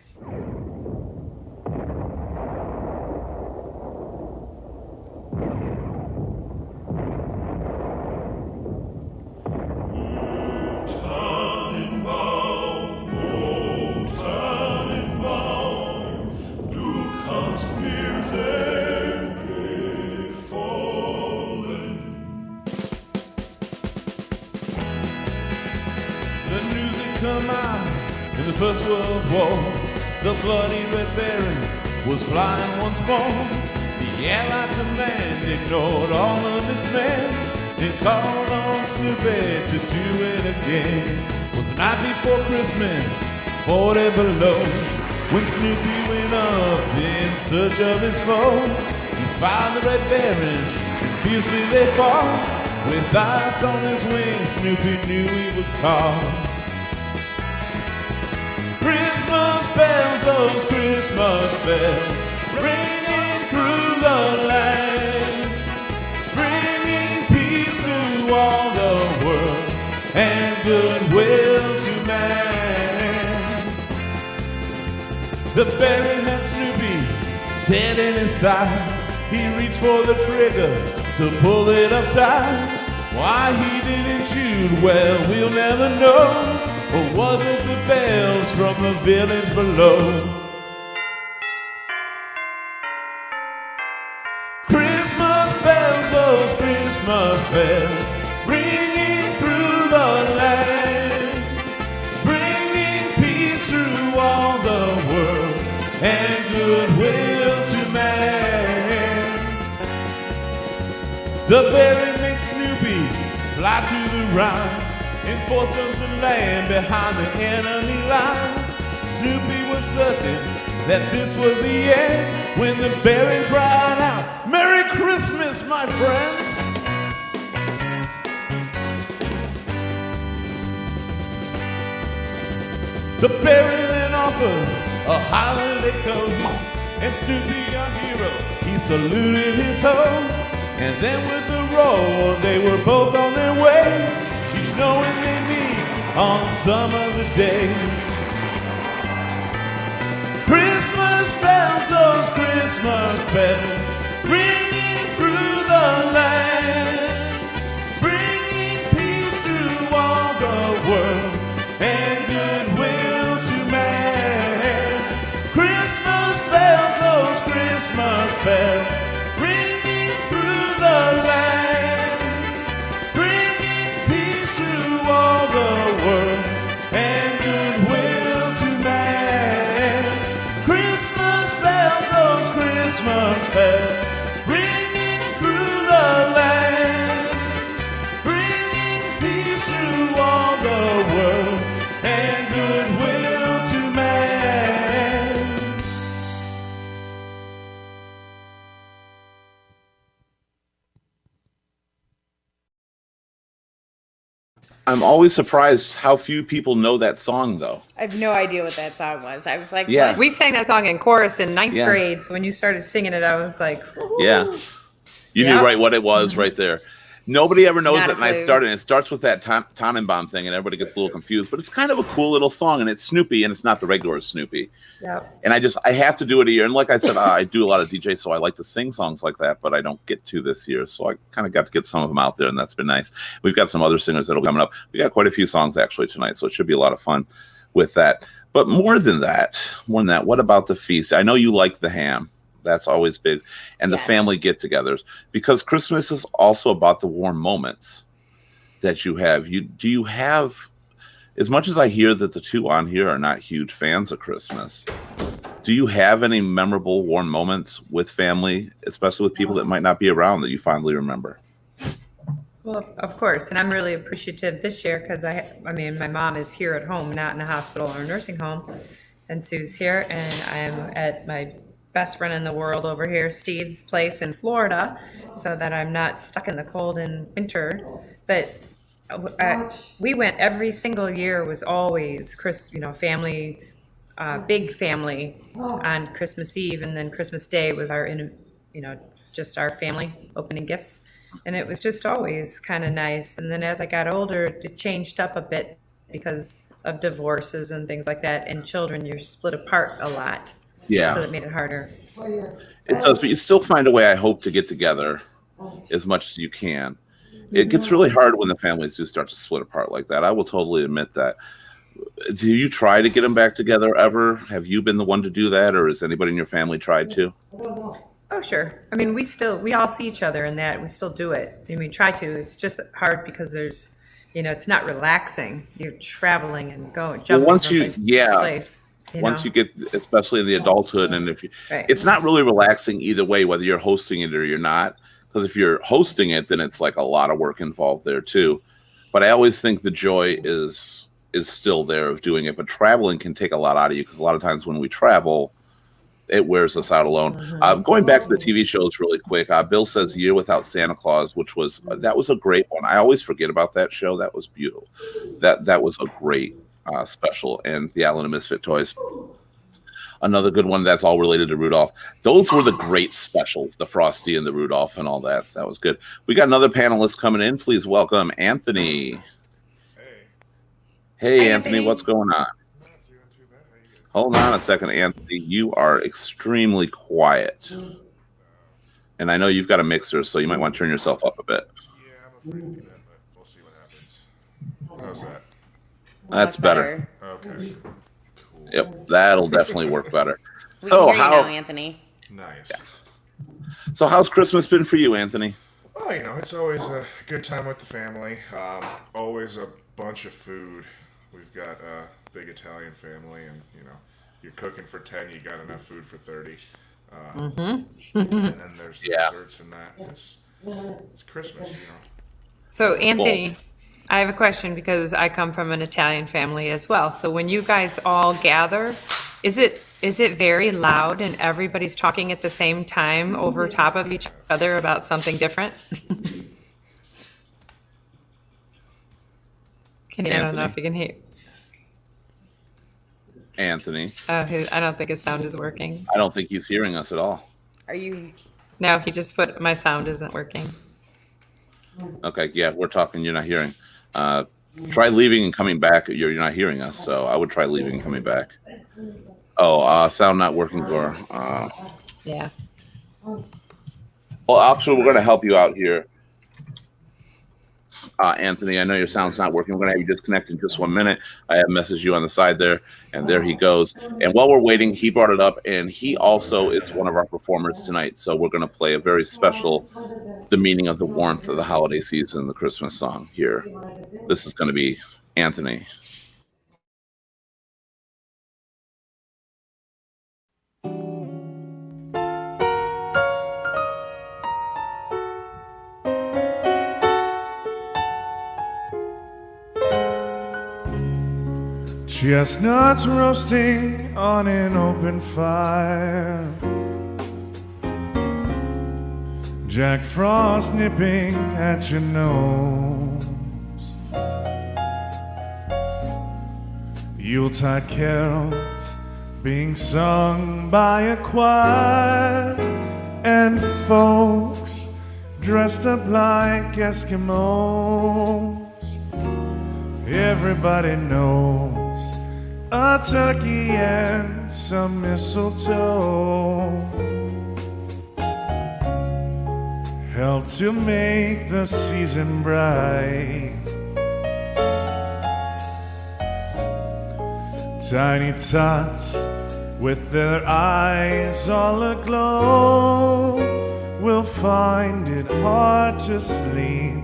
Speaker 3: The news had come out in the First World War. The bloody Red Baron was flying once more. The Allied command ignored all of its men and called on Snoopy to do it again. It was the night before Christmas, 40 below, when Snoopy went up in search of his foe. He spied the Red Baron, and fiercely they fought. With ice on his wings, Snoopy knew he was caught. Christmas bells, those Christmas bells, ringing through the land, bringing peace to all the world and goodwill to man. The Baron had Snoopy dead in his sides. He reached for the trigger to pull it up tight. Why he didn't shoot, well, we'll never know. Or was it the bells from the village below? Christmas bells, those Christmas bells, ringing through the land, bringing peace through all the world and goodwill to man. The Baron made Snoopy fly to the Rhine and forced him to land behind the enemy line. Snoopy was certain that this was the end when the Baron cried out, "Merry Christmas, my friend!" The Baron then offered a holiday toast, and Snoopy, our hero, he saluted his host. And then with a roll, they were both on their way, each knowing they meet on some other day. Christmas bells, those Christmas bells, ringing through the land, bringing peace to all the world and goodwill to man. Christmas bells, those Christmas bells, ringing through the land, bringing peace to all the world and goodwill to man. Christmas bells, those Christmas bells, ringing through the land, bringing peace to all the world and goodwill to man.
Speaker 1: I'm always surprised how few people know that song, though.
Speaker 4: I have no idea what that song was. I was like,
Speaker 1: Yeah.
Speaker 4: what?
Speaker 5: We sang that song in chorus in ninth
Speaker 1: Yeah.
Speaker 5: grade. So when you started singing it, I was like, woohoo.
Speaker 1: Yeah. You
Speaker 5: Yeah.
Speaker 1: knew right what it was right there. Nobody ever knows
Speaker 4: Not
Speaker 1: it,
Speaker 4: a
Speaker 1: and I
Speaker 4: clue.
Speaker 1: started. And it starts with that Tannenbaum thing, and everybody gets a little confused. But it's kind of a cool little song, and it's Snoopy, and it's not the regular Snoopy.
Speaker 5: Yeah.
Speaker 1: And I have to do it a year. And like I said, I do a lot of DJ, so I like to sing songs like that, but I don't get to this year. So I kind of got to get some of them out there, and that's been nice. We've got some other singers that'll be coming up. We got quite a few songs actually tonight, so it should be a lot of fun with that. But more than that, what about the feast? I know you like the ham. That's always big. And the
Speaker 4: Yes.
Speaker 1: family get-togethers. Because Christmas is also about the warm moments that you have. Do you have, as much as I hear that the two on here are not huge fans of Christmas, do you have any memorable warm moments with family, especially with people that might not be around, that you fondly remember?
Speaker 5: Well, of course, and I'm really appreciative this year because I mean, my mom is here at home, not in a hospital or a nursing home, and Sue's here, and I'm at my best friend in the world over here, Steve's place in Florida, so that I'm not stuck in the cold in winter. But we went every single year. Was always family, big family on Christmas Eve, and then Christmas Day was just our family opening gifts. And it was just always kind of nice. And then as I got older, it changed up a bit because of divorces and things like that, and children, you're split apart a lot.
Speaker 1: Yeah.
Speaker 5: So that made it harder.
Speaker 1: It does, but you still find a way, I hope, to get together as much as you can. It gets really hard when the families do start to split apart like that. I will totally admit that. Do you try to get them back together ever? Have you been the one to do that, or has anybody in your family tried to?
Speaker 5: Oh, sure. I mean, we all see each other in that. We still do it. I mean, we try to. It's just hard because there's, it's not relaxing. You're traveling and jumping
Speaker 1: once
Speaker 5: from
Speaker 1: you,
Speaker 5: place
Speaker 1: yeah,
Speaker 5: to place.
Speaker 1: Once you get, especially in the adulthood, and if you,
Speaker 5: Right.
Speaker 1: it's not really relaxing either way, whether you're hosting it or you're not. Because if you're hosting it, then it's like a lot of work involved there too. But I always think the joy is still there of doing it. But traveling can take a lot out of you, because a lot of times when we travel, it wears us out alone. Going back to the TV shows really quick, Bill Says Year Without Santa Claus, that was a great one. I always forget about that show. That was beautiful. That was a great special. And the Allen and Misfit Toys, another good one that's all related to Rudolph. Those were the great specials, the Frosty and the Rudolph and all that. So that was good. We got another panelist coming in. Please welcome Anthony. Hey, Anthony, what's going on? Hold on a second, Anthony. You are extremely quiet. And I know you've got a mixer, so you might want to turn yourself up a bit.
Speaker 7: Yeah, I'm afraid to do that, but we'll see what happens. How's that?
Speaker 1: That's better.
Speaker 7: Okay. Cool.
Speaker 1: Yep, that'll definitely work better.
Speaker 4: We
Speaker 1: So
Speaker 4: can hear you now, Anthony.
Speaker 7: Nice.
Speaker 1: So how's Christmas been for you, Anthony?
Speaker 7: Well, it's always a good time with the family. Always a bunch of food. We've got a big Italian family, and you're cooking for 10, you got enough food for 30. And then there's the desserts and that. It's Christmas,
Speaker 5: So, Anthony, I have a question because I come from an Italian family as well. So when you guys all gather, is it very loud and everybody's talking at the same time over top of each other about something different? I don't know if you can hear.
Speaker 1: Anthony.
Speaker 5: I don't think his sound is working.
Speaker 1: I don't think he's hearing us at all.
Speaker 4: Are you?
Speaker 5: No, he just put my sound isn't working.
Speaker 1: Okay, yeah, we're talking, you're not hearing. Try leaving and coming back. You're not hearing us, so I would try leaving and coming back. Sound not working for.
Speaker 5: Yeah.
Speaker 1: Well, actually, we're going to help you out here. Anthony, I know your sound's not working. We're going to have you disconnect in just 1 minute. I have messaged you on the side there, and there he goes. And while we're waiting, he brought it up, and he also is one of our performers tonight. So we're going to play a very special, the meaning of the warmth of the holiday season, the Christmas song here. This is going to be Anthony.
Speaker 3: Chestnuts roasting on an open fire, Jack Frost nipping at your nose, Yuletide carols being sung by a choir, and folks dressed up like Eskimos. Everybody knows a turkey and some mistletoe help to make the season bright. Tiny tots with their eyes all aglow will find it hard to sleep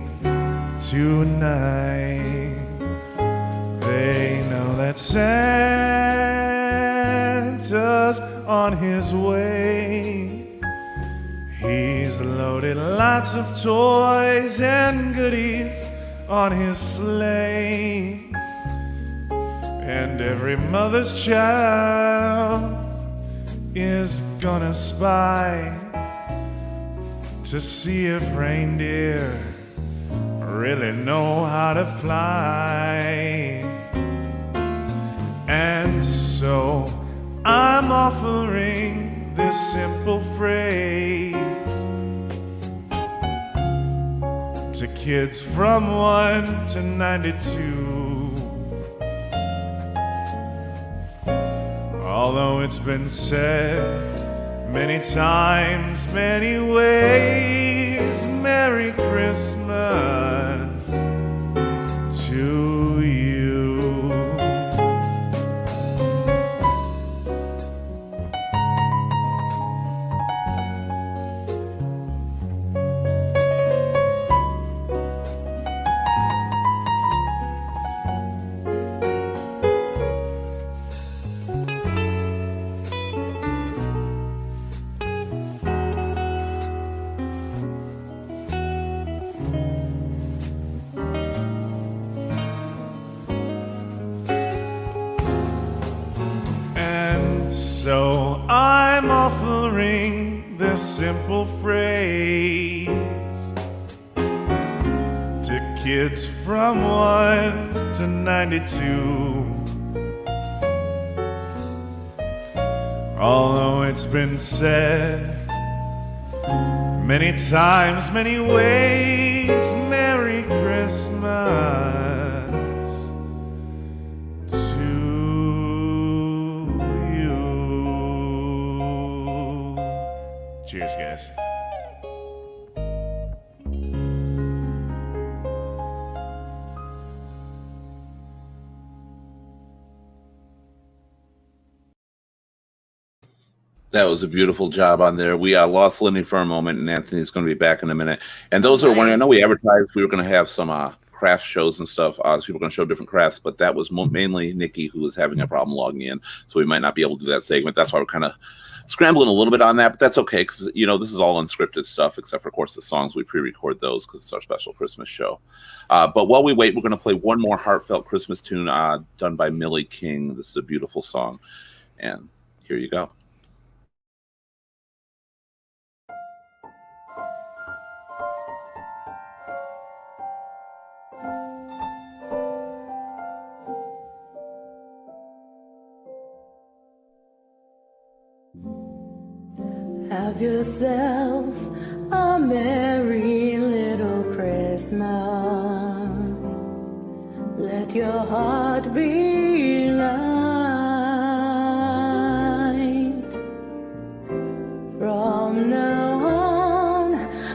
Speaker 3: tonight. They know that Santa's on his way. He's loaded lots of toys and goodies on his sleigh. And every mother's child is gonna spy to see if reindeer really know how to fly. And so I'm offering this simple phrase to kids from 1 to 92. Although it's been said many times, many ways, Merry Christmas to you. So I'm offering this simple phrase to kids from 1 to 92. Although it's been said many times, many ways, Merry Christmas. Cheers, guys.
Speaker 1: That was a beautiful job on there. We lost Lenny for a moment, and Anthony's going to be back in a minute. And those are one. I know we advertised we were going to have some craft shows and stuff. So people are going to show different crafts, but that was mainly Nikki who was having a problem logging in, so we might not be able to do that segment. That's why we're kind of scrambling a little bit on that, but that's okay because this is all unscripted stuff, except for of course the songs. We pre-record those because it's our special Christmas show. But while we wait, we're going to play one more heartfelt Christmas tune done by Millie King. This is a beautiful song, and here you go.
Speaker 8: Have yourself a merry little Christmas. Let your heart be light. From now on,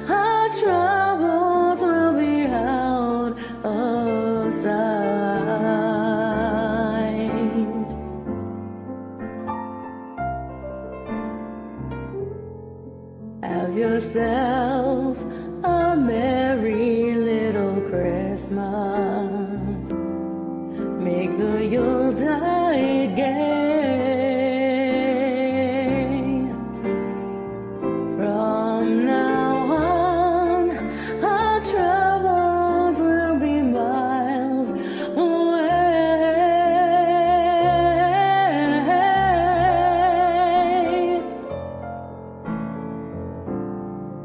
Speaker 8: our troubles will be out of sight. Have yourself a merry little Christmas. Make the yuletide gay. From now on, our troubles will be miles away.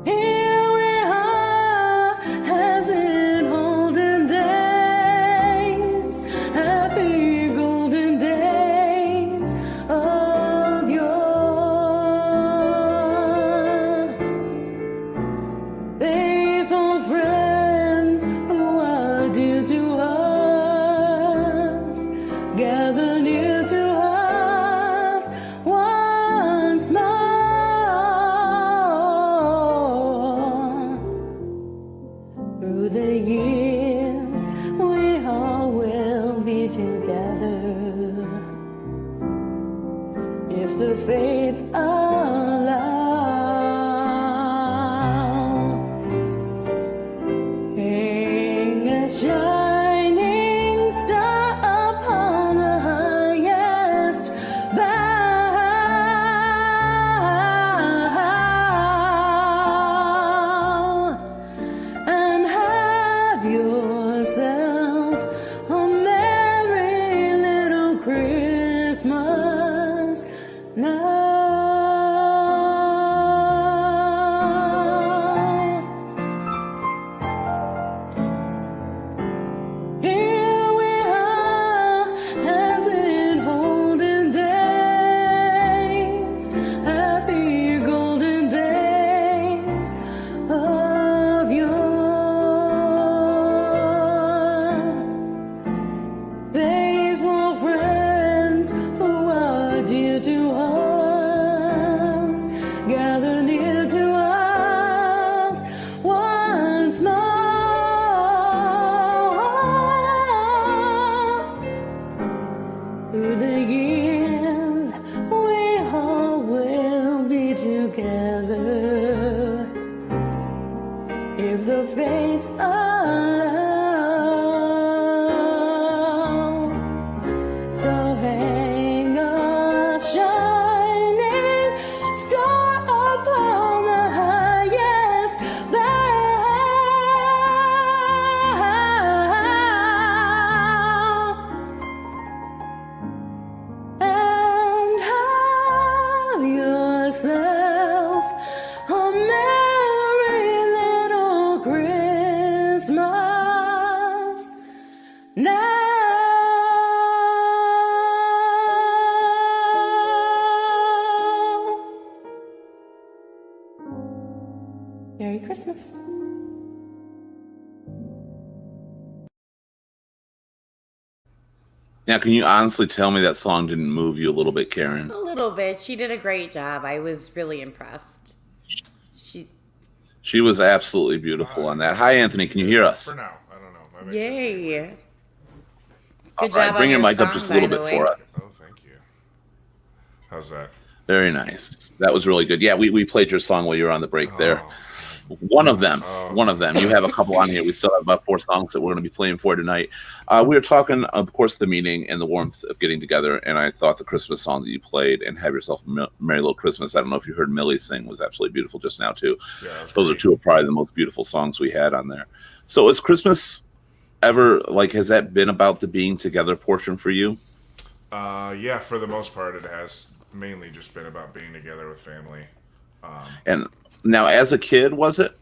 Speaker 8: Here we are, as in olden days, happy golden days of yore. Faithful friends who are dear to us, gather near to us once more. Through the years, we all will be together. If the fates allow, hang a shining star upon the highest bough, and have yourself a merry little Christmas now. if the fates allow. So hang a shining star upon the highest bough, and have yourself a merry little Christmas now. Merry Christmas.
Speaker 1: Now, can you honestly tell me that song didn't move you a little bit, Karen?
Speaker 4: A little bit. She did a great job. I was really impressed.
Speaker 1: She was absolutely beautiful on that. Hi, Anthony. Can you hear us?
Speaker 7: For now, I don't know. My mic's
Speaker 4: Yay.
Speaker 7: just-
Speaker 1: All
Speaker 4: Good
Speaker 1: right,
Speaker 4: job
Speaker 1: bring
Speaker 4: on
Speaker 1: your
Speaker 4: your
Speaker 1: mic up
Speaker 4: song,
Speaker 1: just a little
Speaker 4: by
Speaker 1: bit
Speaker 4: the
Speaker 1: for
Speaker 4: way.
Speaker 1: us.
Speaker 7: Oh, thank you. How's that?
Speaker 1: Very nice. That was really good. Yeah, we played your song while you were on the break there.
Speaker 7: Oh,
Speaker 1: One of them. One of them. You have a couple on here. We still have about 4 songs that we're going to be playing for tonight. We were talking, of course, the meaning and the warmth of getting together, and I thought the Christmas song that you played and Have Yourself a Merry Little Christmas, I don't know if you heard Millie sing, was absolutely beautiful just now, too.
Speaker 7: yeah, that's
Speaker 1: Those are
Speaker 7: great.
Speaker 1: 2 of probably the most beautiful songs we had on there. So is Christmas ever, like, has that been about the being together portion for you?
Speaker 7: Yeah, for the most part, it has mainly just been about being together with family.
Speaker 1: And now, as a kid, was it?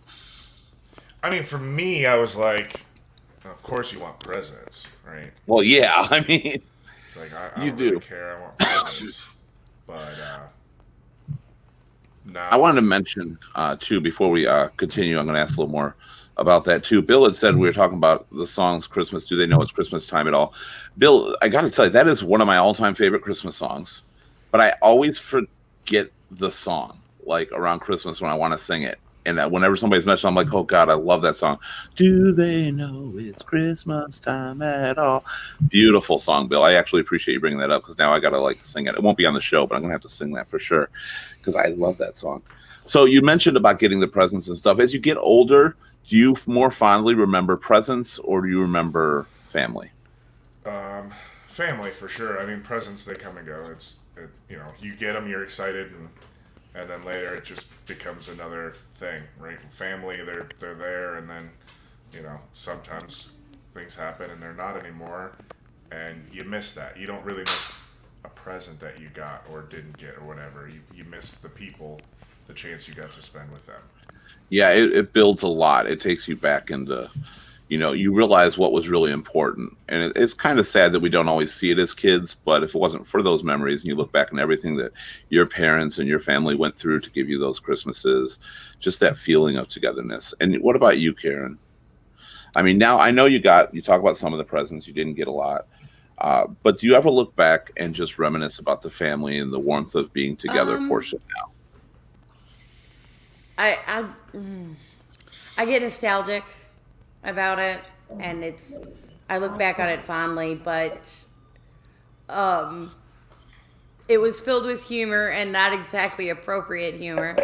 Speaker 7: I mean, for me, I was like, of course you want presents, right?
Speaker 1: Well, yeah. I mean,
Speaker 7: It's like, I
Speaker 1: You
Speaker 7: don't really
Speaker 1: do.
Speaker 7: care. I want presents. But now,
Speaker 1: I wanted to mention, too, before we continue, I'm going to ask a little more about that, too. Bill had said we were talking about the songs Christmas. Do they know it's Christmas time at all? Bill, I got to tell you, that is one of my all-time favorite Christmas songs. But I always forget the song, like, around Christmas when I want to sing it. And that whenever somebody's mentioned, I'm like, oh, God, I love that song. Do they know it's Christmas time at all? Beautiful song, Bill. I actually appreciate you bringing that up because now I got to, like, sing it. It won't be on the show, but I'm going to have to sing that for sure because I love that song. So you mentioned about getting the presents and stuff. As you get older, do you more fondly remember presents or do you remember family?
Speaker 7: family for sure. I mean, presents, they come and go. You get them, you're excited, and then later it just becomes another thing, right? Family, they're there, and then sometimes things happen and they're not anymore, and you miss that. You don't really miss a present that you got or didn't get or whatever. You miss the people, the chance you got to spend with them.
Speaker 1: Yeah, it builds a lot. It takes you back into, you realize what was really important. And it's kind of sad that we don't always see it as kids, but if it wasn't for those memories and you look back on everything that your parents and your family went through to give you those Christmases, just that feeling of togetherness. And what about you, Karen? I mean, now I know you talk about some of the presents, you didn't get a lot. But do you ever look back and just reminisce about the family and the warmth of being together portion now?
Speaker 4: I get nostalgic about it, and I look back on it fondly, but it was filled with humor and not exactly appropriate humor.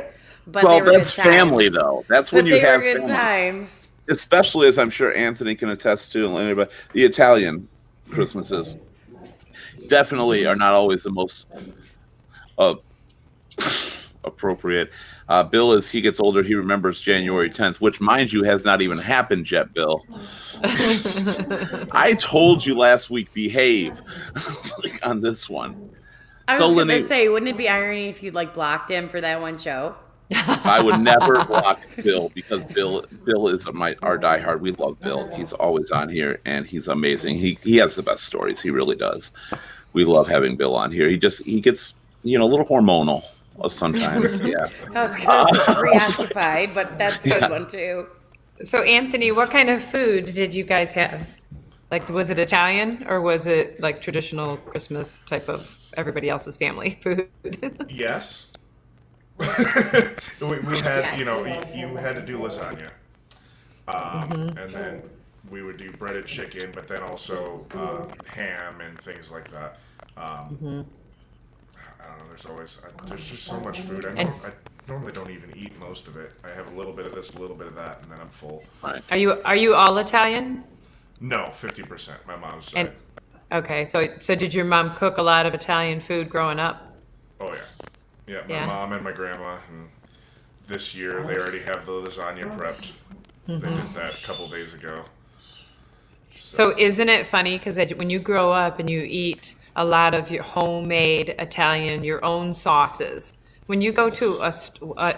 Speaker 4: But
Speaker 1: Well,
Speaker 4: they were
Speaker 1: that's
Speaker 4: good times.
Speaker 1: family, though. That's when
Speaker 4: But
Speaker 1: you
Speaker 4: they
Speaker 1: have
Speaker 4: were good
Speaker 1: family.
Speaker 4: times.
Speaker 1: Especially, as I'm sure Anthony can attest to, and anybody, the Italian Christmases definitely are not always the most appropriate. Bill, as he gets older, he remembers January 10th, which, mind you, has not even happened yet, Bill. I told you last week, behave on this one.
Speaker 4: I
Speaker 1: So,
Speaker 4: was going to
Speaker 1: Lenny-
Speaker 4: say, wouldn't it be irony if you'd blocked him for that one show?
Speaker 1: I would never block Bill because Bill is our diehard. We love Bill. He's always on here, and he's amazing. He has the best stories. He really does. We love having Bill on here. He gets a little hormonal sometimes. Yeah.
Speaker 4: I was going to say preoccupied, but that's a good one too.
Speaker 5: So, Anthony, what kind of food did you guys have? Like, was it Italian or was it like traditional Christmas type of everybody else's family food?
Speaker 7: Yes. we had,
Speaker 4: Yes.
Speaker 7: you had to do lasagna. And then we would do breaded chicken, but then also ham and things like that. I don't know, there's just so much food. normally don't even eat most of it. I have a little bit of this, a little bit of that, and then I'm full.
Speaker 1: Right.
Speaker 5: Are you all Italian?
Speaker 7: No, 50%. My mom's side.
Speaker 5: And okay, so did your mom cook a lot of Italian food growing up?
Speaker 7: Oh yeah, yeah. My
Speaker 5: Yeah.
Speaker 7: mom and my grandma, and this year they already have the lasagna prepped. They did that a couple days ago.
Speaker 5: So isn't it funny because when you grow up and you eat a lot of your homemade Italian, your own sauces, when you go to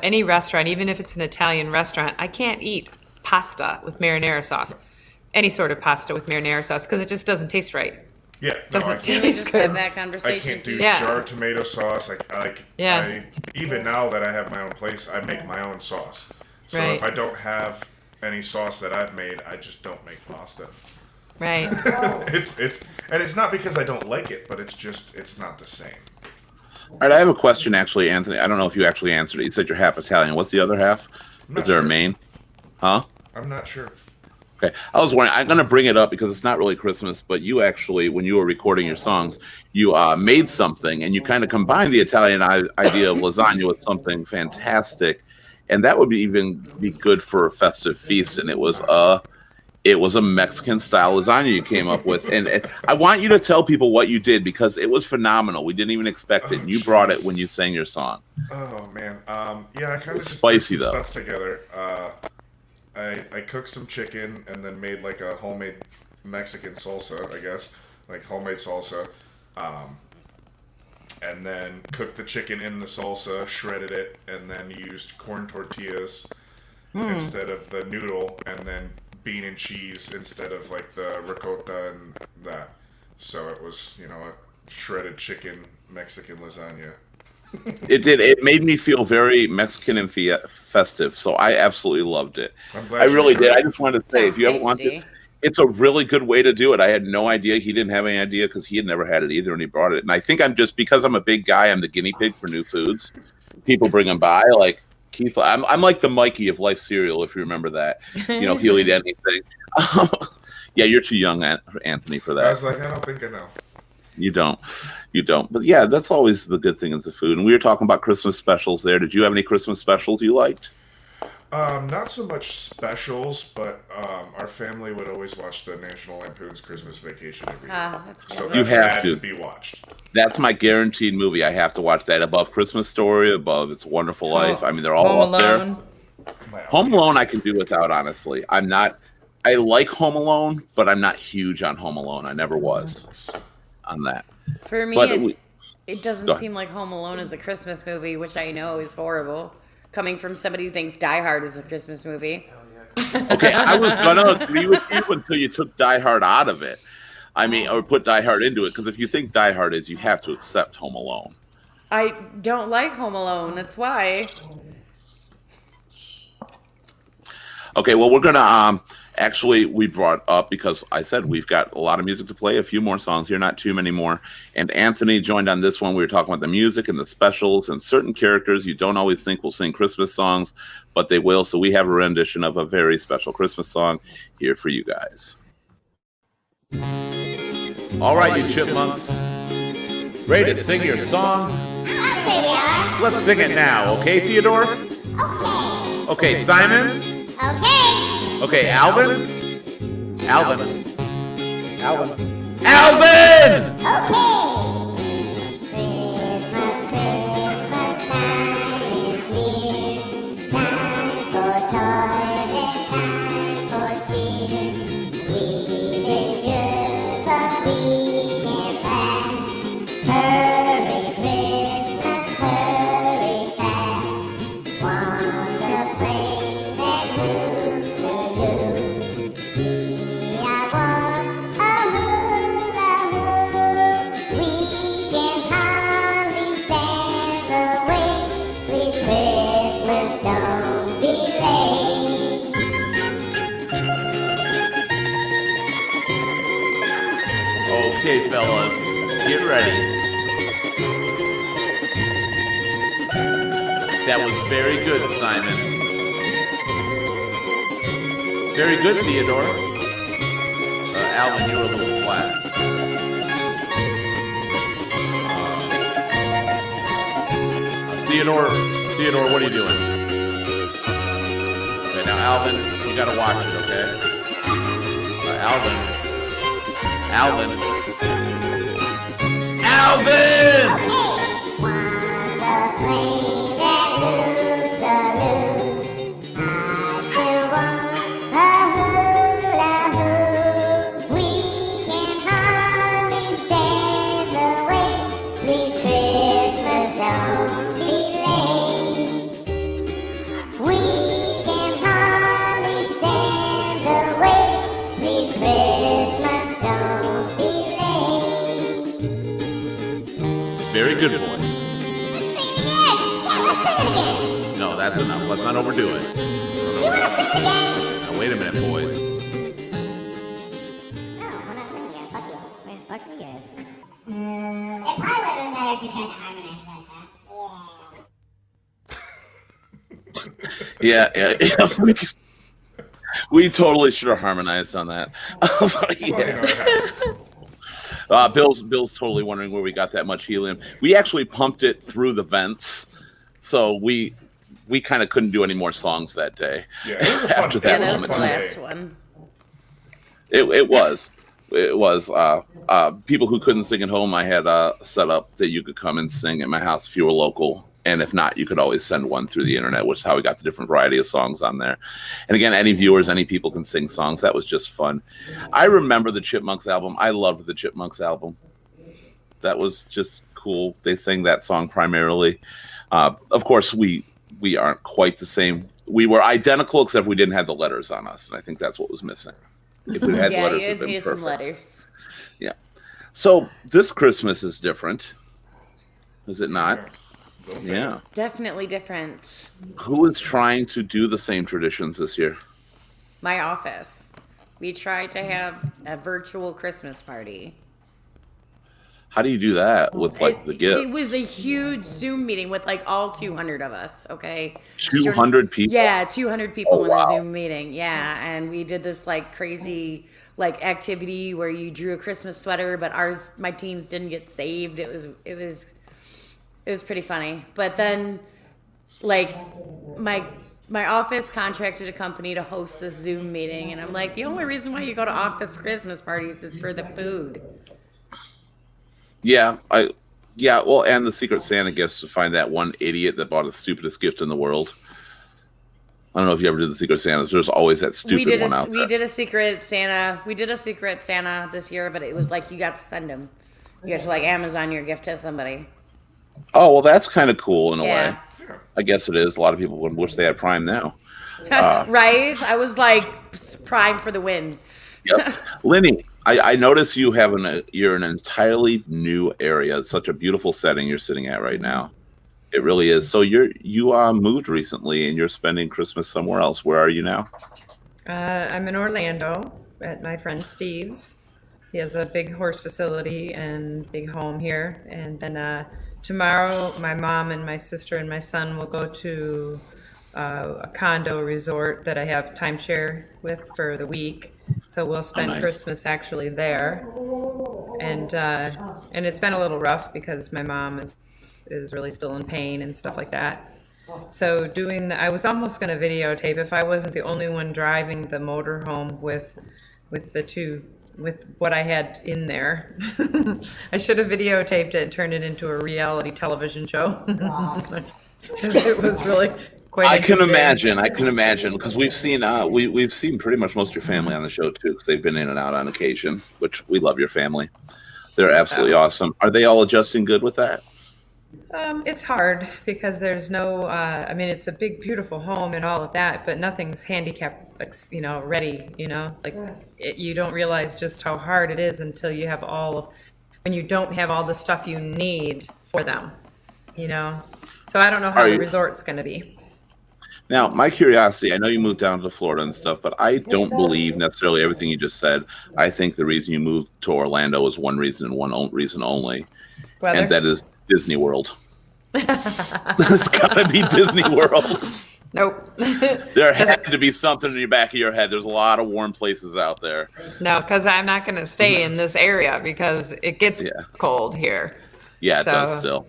Speaker 5: any restaurant, even if it's an Italian restaurant, I can't eat pasta with marinara sauce, any sort of pasta with marinara sauce, because it just doesn't taste right.
Speaker 7: Yeah, no,
Speaker 5: Doesn't
Speaker 7: I
Speaker 4: We
Speaker 7: can't.
Speaker 5: taste
Speaker 4: just
Speaker 5: good.
Speaker 4: have that
Speaker 7: I
Speaker 4: conversation.
Speaker 7: can't do
Speaker 5: Yeah.
Speaker 7: jar tomato sauce.
Speaker 5: Yeah.
Speaker 7: Even now that I have my own place, I make my own sauce. So
Speaker 5: Right.
Speaker 7: if I don't have any sauce that I've made, I just don't make pasta.
Speaker 5: Right.
Speaker 7: It's not because I don't like it, but it's not the same.
Speaker 1: All right, I have a question, actually, Anthony. I don't know if you actually answered it. You said you're half Italian. What's the other half?
Speaker 7: not
Speaker 1: Is there a
Speaker 7: sure.
Speaker 1: main? Huh?
Speaker 7: I'm not sure.
Speaker 1: Okay. I was wondering, I'm going to bring it up because it's not really Christmas, but you actually, when you were recording your songs, you made something and you kind of combined the Italian idea of lasagna with something fantastic. And that would even be good for a festive feast. And it was a Mexican style lasagna you came up with. And I want you to tell people what you did because it was phenomenal. We didn't even expect it. And you brought it when you sang your song.
Speaker 7: Oh man. Yeah, I kind of
Speaker 1: was
Speaker 7: just
Speaker 1: spicy,
Speaker 7: put some
Speaker 1: though.
Speaker 7: stuff together. I cooked some chicken and then made like a homemade Mexican salsa, I guess, like homemade salsa. And then cooked the chicken in the salsa, shredded it, and then used corn tortillas instead of the noodle, and then bean and cheese instead of like the ricotta and that. So it was, a shredded chicken Mexican lasagna.
Speaker 1: It did. It made me feel very Mexican and festive. So I absolutely loved it.
Speaker 7: I'm glad
Speaker 1: I
Speaker 7: you
Speaker 1: really
Speaker 7: enjoyed
Speaker 1: did. I
Speaker 7: it.
Speaker 1: just wanted to say, if
Speaker 4: Sounds
Speaker 1: you ever want
Speaker 4: tasty.
Speaker 1: to, it's a really good way to do it. I had no idea. He didn't have any idea because he had never had it either, and he brought it. And I think because I'm a big guy, I'm the guinea pig for new foods. People bring them by, like Keith. I'm like the Mikey of Life cereal, if you remember that. He'll eat anything. Yeah, you're too young, Anthony, for
Speaker 7: I
Speaker 1: that.
Speaker 7: was like, I don't think I know.
Speaker 1: You don't. But yeah, that's always the good thing is the food. And we were talking about Christmas specials there. Did you have any Christmas specials you liked?
Speaker 7: Not so much specials, but our family would always watch the National Lampoon's Christmas Vacation every year.
Speaker 4: That's
Speaker 7: So
Speaker 4: good.
Speaker 1: You
Speaker 7: that
Speaker 1: have
Speaker 7: had
Speaker 1: to.
Speaker 7: be watched.
Speaker 1: That's my guaranteed movie. I have to watch that above Christmas Story, above It's a Wonderful Life. I mean, they're all
Speaker 5: Home
Speaker 1: up there.
Speaker 5: Alone.
Speaker 1: Home Alone I can do without, honestly. I like Home Alone, but I'm not huge on Home Alone. I never was on that.
Speaker 4: For me,
Speaker 1: But
Speaker 4: it
Speaker 1: Go
Speaker 4: doesn't
Speaker 1: ahead.
Speaker 4: seem like Home Alone is a Christmas movie, which I know is horrible. Coming from somebody who thinks Die Hard is a Christmas movie.
Speaker 1: Okay, I was gonna agree with you until you took Die Hard out of it. I mean, or put Die Hard into it, because if you think Die Hard is, you have to accept Home Alone.
Speaker 4: I don't like Home Alone. That's why.
Speaker 1: Okay, well, we're gonna actually, we brought up, because I said we've got a lot of music to play, a few more songs here, not too many more. And Anthony joined on this one. We were talking about the music and the specials and certain characters you don't always think will sing Christmas songs, but they will. So we have a rendition of a very special Christmas song here for you guys. All right, you chipmunks. Ready to sing your song? Let's sing it now, okay, Theodore? Okay, Simon? Okay, Alvin? Alvin. Okay, fellas, get ready. That was very good, Simon. Very good, Theodore. Alvin, you were a little flat. Theodore, Theodore, what are you doing? Okay, now Alvin, you gotta watch it, okay? Alvin. Very good, boys. No, that's enough. Let's not overdo it. Now, wait a minute, boys.
Speaker 9: Fuck you guys. It probably would have been better if you tried to harmonize like that.
Speaker 1: Yeah. We totally should have harmonized on that. Bill's totally wondering where we got that much helium. We actually pumped it through the vents, so we kind of couldn't do any more songs that day.
Speaker 7: Yeah, it was a fun
Speaker 1: After
Speaker 7: day.
Speaker 1: that
Speaker 4: That
Speaker 1: was
Speaker 4: was
Speaker 1: a
Speaker 4: the
Speaker 1: fun
Speaker 4: last one.
Speaker 1: It was people who couldn't sing at home. I had set up that you could come and sing at my house if you were local, and if not, you could always send one through the internet, which is how we got the different variety of songs on there. And again, any viewers, any people can sing songs. That was just fun. I remember the Chipmunks album. I loved the Chipmunks album. That was just cool. They sang that song primarily. Of course, we aren't quite the same. We were identical, except we didn't have the letters on us, and I think that's what was missing. If we had
Speaker 4: Yeah,
Speaker 1: letters,
Speaker 4: you
Speaker 1: it'd
Speaker 4: guys
Speaker 1: been
Speaker 4: need some
Speaker 1: perfect.
Speaker 4: letters.
Speaker 1: Yeah. So this Christmas is different, is it not? Yeah.
Speaker 4: Definitely different.
Speaker 1: Who is trying to do the same traditions this year?
Speaker 4: My office. We tried to have a virtual Christmas party.
Speaker 1: How do you do that with like the
Speaker 4: It
Speaker 1: gift?
Speaker 4: was a huge Zoom meeting with like all 200 of us, okay?
Speaker 1: 200 people?
Speaker 4: Yeah, 200 people in
Speaker 1: wow.
Speaker 4: a Zoom meeting. Yeah, and we did this like crazy like activity where you drew a Christmas sweater, but my teams didn't get saved. It was pretty funny. But then like my office contracted a company to host this Zoom meeting, and I'm like, the only reason why you go to office Christmas parties is for the food.
Speaker 1: Yeah, well, and the Secret Santa gifts to find that one idiot that bought the stupidest gift in the world. I don't know if you ever did the Secret Santas. There's always that stupid one out there.
Speaker 4: We did a Secret Santa. We did a Secret Santa this year, but it was like you got to send them. You got to like Amazon your gift to somebody.
Speaker 1: Oh, well, that's kind of cool in a
Speaker 4: Yeah.
Speaker 1: way. I guess it is. A lot of people would wish they had Prime now.
Speaker 4: Right? I was like prime for the win.
Speaker 1: Yep. Lenny, I notice you're in an entirely new area. It's such a beautiful setting you're sitting at right now. It really is. So you moved recently and you're spending Christmas somewhere else. Where are you now?
Speaker 5: I'm in Orlando at my friend Steve's. He has a big horse facility and big home here. And then tomorrow, my mom and my sister and my son will go to a condo resort that I have timeshare with for the week. So we'll spend
Speaker 1: nice.
Speaker 5: Christmas actually there. And it's been a little rough because my mom is really still in pain and stuff like that. So I was almost going to videotape if I wasn't the only one driving the motorhome with what I had in there. I should have videotaped it and turned it into a reality television show. It was really quite
Speaker 1: I can
Speaker 5: interesting.
Speaker 1: imagine because we've seen we've seen pretty much most of your family on the show too, because they've been in and out on occasion, which we love your family. They're absolutely awesome. Are they all adjusting good with that?
Speaker 5: It's hard because there's no, it's a big, beautiful home and all of that, but nothing's handicap, ready, you don't realize just how hard it is until you have when you don't have all the stuff you need for them, So I don't know how the resort's going to be.
Speaker 1: Now, my curiosity, I know you moved down to Florida and stuff, but I don't believe necessarily everything you just said. I think the reason you moved to Orlando is one reason and one reason only,
Speaker 5: Weather?
Speaker 1: and that is Disney World. It's got to be Disney World.
Speaker 5: Nope.
Speaker 1: There had to be something in the back of your head. There's a lot of warm places out there.
Speaker 5: No, because I'm not going to stay in this area because it gets cold here.
Speaker 1: Yeah, it
Speaker 5: So,
Speaker 1: does still.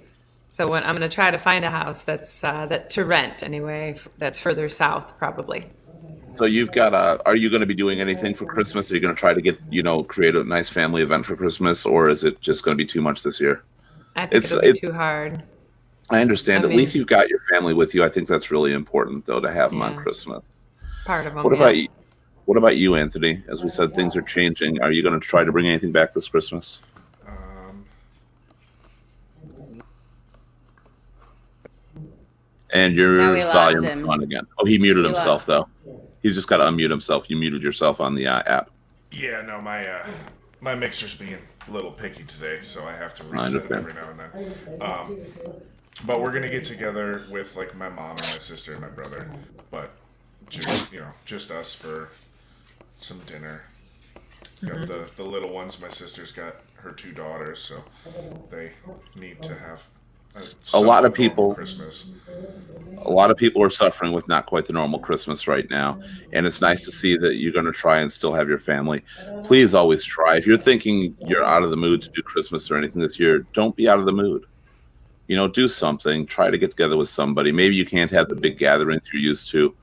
Speaker 5: So when I'm going to try to find a house that's that to rent anyway, that's further south probably.
Speaker 1: So you've got are you going to be doing anything for Christmas? Are you going to try to get, create a nice family event for Christmas, or is it just going to be too much this year?
Speaker 5: I think it'll be too hard.
Speaker 1: I understand. At least you've got your family with you. I think that's really important, though, to have them on Christmas.
Speaker 5: Part of them.
Speaker 1: What about you? What about you, Anthony? As we said, things are changing. Are you going to try to bring anything back this Christmas? And your volume's on again. Oh, he muted himself, though. He's just got to unmute himself. You muted yourself on the app.
Speaker 7: Yeah, no, my mixer's being a little picky today, so I have to reset it every now and then. But we're gonna get together with like my mom and my sister and my brother, but just us for some dinner. Got the little ones. My sister's got her 2 daughters, so they need to have
Speaker 1: a lot of people.
Speaker 7: Christmas.
Speaker 1: A lot of people are suffering with not quite the normal Christmas right now, and it's nice to see that you're going to try and still have your family. Please always try. If you're thinking you're out of the mood to do Christmas or anything this year, don't be out of the mood. Do something. Try to get together with somebody. Maybe you can't have the big gatherings you're used to,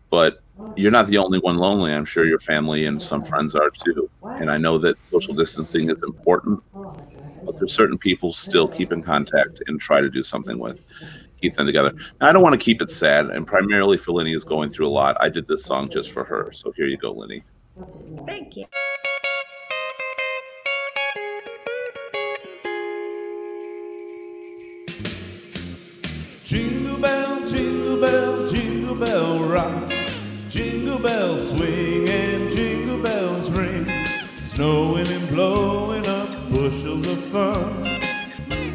Speaker 1: but you're not the only one lonely. I'm sure your family and some friends are too. And I know that social distancing is important, but there's certain people still keep in contact and try to do something with. Keep them together. Now, I don't want to keep it sad, and primarily for Linny, who's going through a lot. I did this song just for her, so here you go, Linny.
Speaker 5: Thank you.
Speaker 3: Jingle bell, jingle bell, jingle bell rock. Jingle bells swing and jingle bells ring. Snowing and blowing up bushels of fun.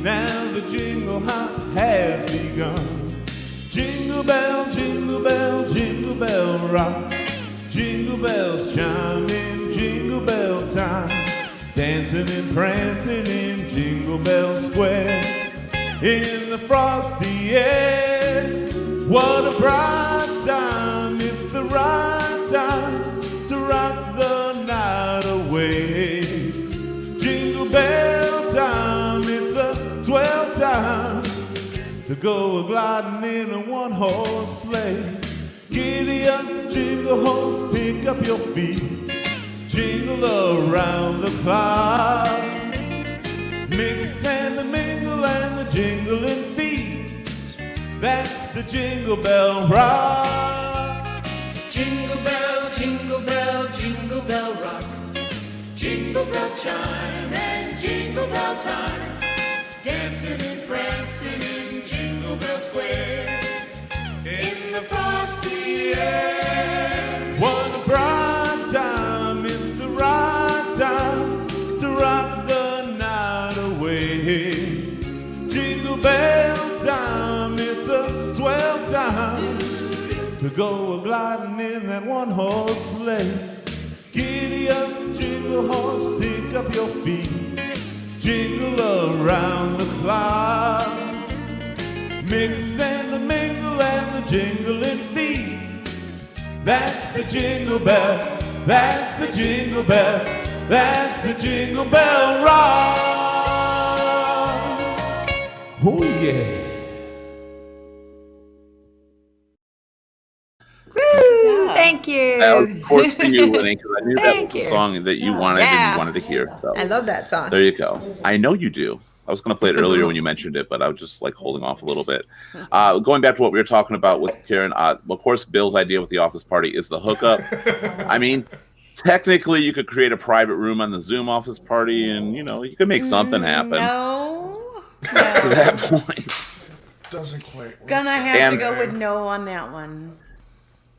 Speaker 3: Now the jingle hop has begun. Jingle bell, jingle bell, jingle bell rock. Jingle bells chime in jingle bell time. Dancing and prancing in Jingle Bell Square. In the frosty air, what a bright time. It's the right time to rock the night away. Jingle bell time, it's a swell time to go a-gliding in a one-horse sleigh. Giddy up, jingle horse, pick up your feet. Jingle around the clock. Mix and the mingle and the jingling feet. That's the Jingle Bell Rock.
Speaker 2: Jingle bell, jingle bell, jingle bell rock. Jingle bell chime and jingle bell time. Dancing and prancing in Jingle Bell Square. In the frosty air.
Speaker 3: What a bright time, it's the right time to rock the night away. Jingle bell time, it's a swell time to go a-gliding in that one-horse sleigh. Giddy up, jingle horse, pick up your feet. Jingle around the clock. Mix and the mingle and the jingling feet. That's the Jingle Bell, that's the Jingle Bell, that's the Jingle Bell Rock. Oh yeah.
Speaker 5: Woo! Thank you.
Speaker 1: That was, of course, for you, Linny, because I knew that was the
Speaker 5: you.
Speaker 1: song that you wanted and you wanted to hear. So.
Speaker 5: I love that song.
Speaker 1: There you go. I know you do. I was going to play it earlier when you mentioned it, but I was just like holding off a little bit. Going back to what we were talking about with Karen, of course, Bill's idea with the office party is the hookup. I mean, technically, you could create a private room on the Zoom office party, and you could make something happen.
Speaker 4: No.
Speaker 1: To that point,
Speaker 7: Doesn't quite work.
Speaker 4: Gonna have to go with no on that one.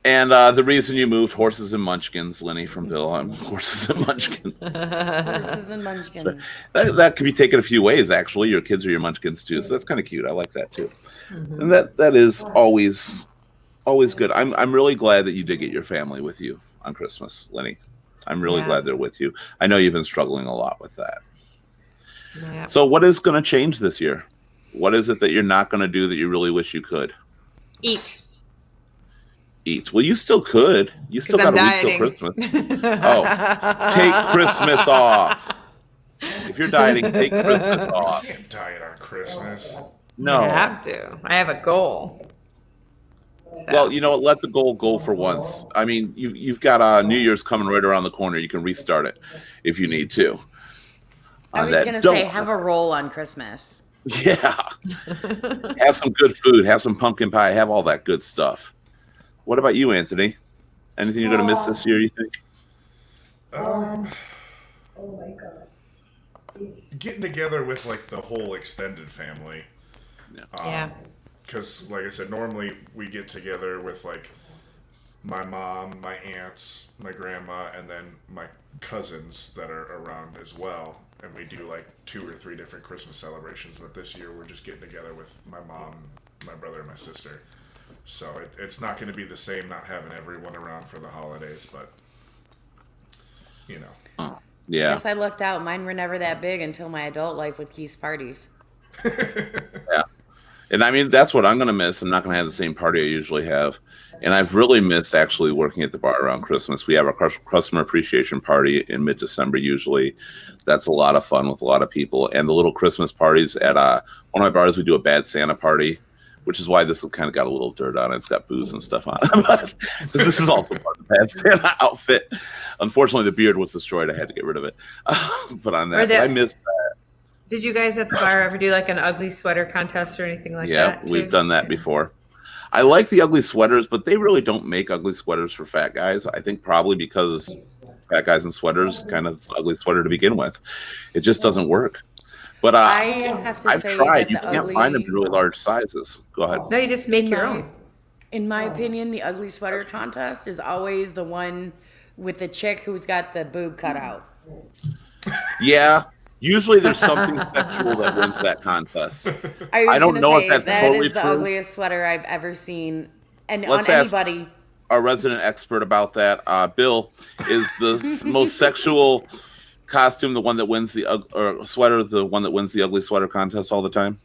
Speaker 1: And the reason you moved Horses and Munchkins, Linny from Bill, Horses and Munchkins.
Speaker 4: Horses and Munchkins.
Speaker 1: That could be taken a few ways, actually. Your kids are your Munchkins, too. So that's kind of cute. I like that, too. Mm-hmm. And that is always good. I'm really glad that you did get your family with you on Christmas, Linny. I'm really glad they're with you. I know you've been struggling a lot with that. Yeah. So what is going to change this year? What is it that you're not going to do that you really wish you could?
Speaker 5: Eat.
Speaker 1: Well, you still could. You still got a week till Christmas. Take Christmas off. If you're dieting, take Christmas off.
Speaker 7: You can't diet on Christmas.
Speaker 1: No.
Speaker 5: I have to. I have a goal. So.
Speaker 1: Well, you know what? Let the goal go for once. I mean, you've got New Year's coming right around the corner. You can restart it if you need to.
Speaker 4: I was going to say, have a roll on Christmas.
Speaker 1: Yeah. Have some good food. Have some pumpkin pie. Have all that good stuff. What about you, Anthony? Anything you're going to miss this year, you think?
Speaker 7: Getting together with like the whole extended family.
Speaker 5: Yeah.
Speaker 7: Because, like I said, normally we get together with like my mom, my aunts, my grandma, and then my cousins that are around as well. And we do like 2 or 3 different Christmas celebrations. But this year we're just getting together with my mom, my brother, and my sister. So it's not going to be the same not having everyone around for the holidays, but you know.
Speaker 1: Yeah.
Speaker 4: I guess I lucked out. Mine were never that big until my adult life with Keith's parties.
Speaker 1: Yeah. And I mean, that's what I'm going to miss. I'm not going to have the same party I usually have. And I've really missed actually working at the bar around Christmas. We have our customer appreciation party in mid-December usually. That's a lot of fun with a lot of people. And the little Christmas parties at one of my bars, we do a Bad Santa party, which is why this has kind of got a little dirt on it. It's got booze and stuff on it. Because this is also part of the Bad Santa outfit. Unfortunately, the beard was destroyed. I had to get rid of it. But on that, I missed that.
Speaker 5: Did you guys at the bar ever do like an ugly sweater contest or anything like that?
Speaker 1: Yeah, we've done that before. I like the ugly sweaters, but they really don't make ugly sweaters for fat guys. I think probably because fat guys in sweaters kind of ugly sweater to begin with. It just doesn't work. But
Speaker 4: I have to
Speaker 1: I've
Speaker 4: say
Speaker 1: tried.
Speaker 4: that
Speaker 1: You can't find them in really large sizes. Go ahead.
Speaker 5: No, you just make your own.
Speaker 4: In my opinion, the ugly sweater contest is always the one with the chick who's got the boob cut out.
Speaker 1: Yeah. Usually there's something sexual that wins that contest. I don't know if that's totally
Speaker 4: true. That is the ugliest sweater I've ever seen. And
Speaker 1: Let's
Speaker 4: on
Speaker 1: ask
Speaker 4: anybody.
Speaker 1: Our resident expert about that. Bill, is the most sexual costume the one that wins or sweater the one that wins the ugly sweater contest all the time?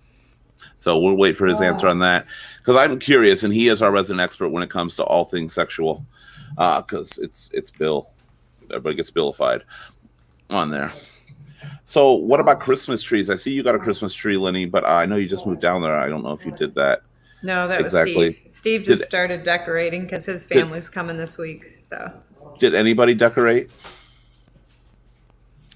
Speaker 1: So we'll wait for his answer on that. Because I'm curious, and he is our resident expert when it comes to all things sexual. Because it's Bill. Everybody gets Billified on there. So what about Christmas trees? I see you got a Christmas tree, Lenny, but I know you just moved down there. I don't know if you did that.
Speaker 5: No, that
Speaker 1: exactly.
Speaker 5: was Steve. Steve just started decorating because his family's coming this week. So
Speaker 1: did anybody decorate?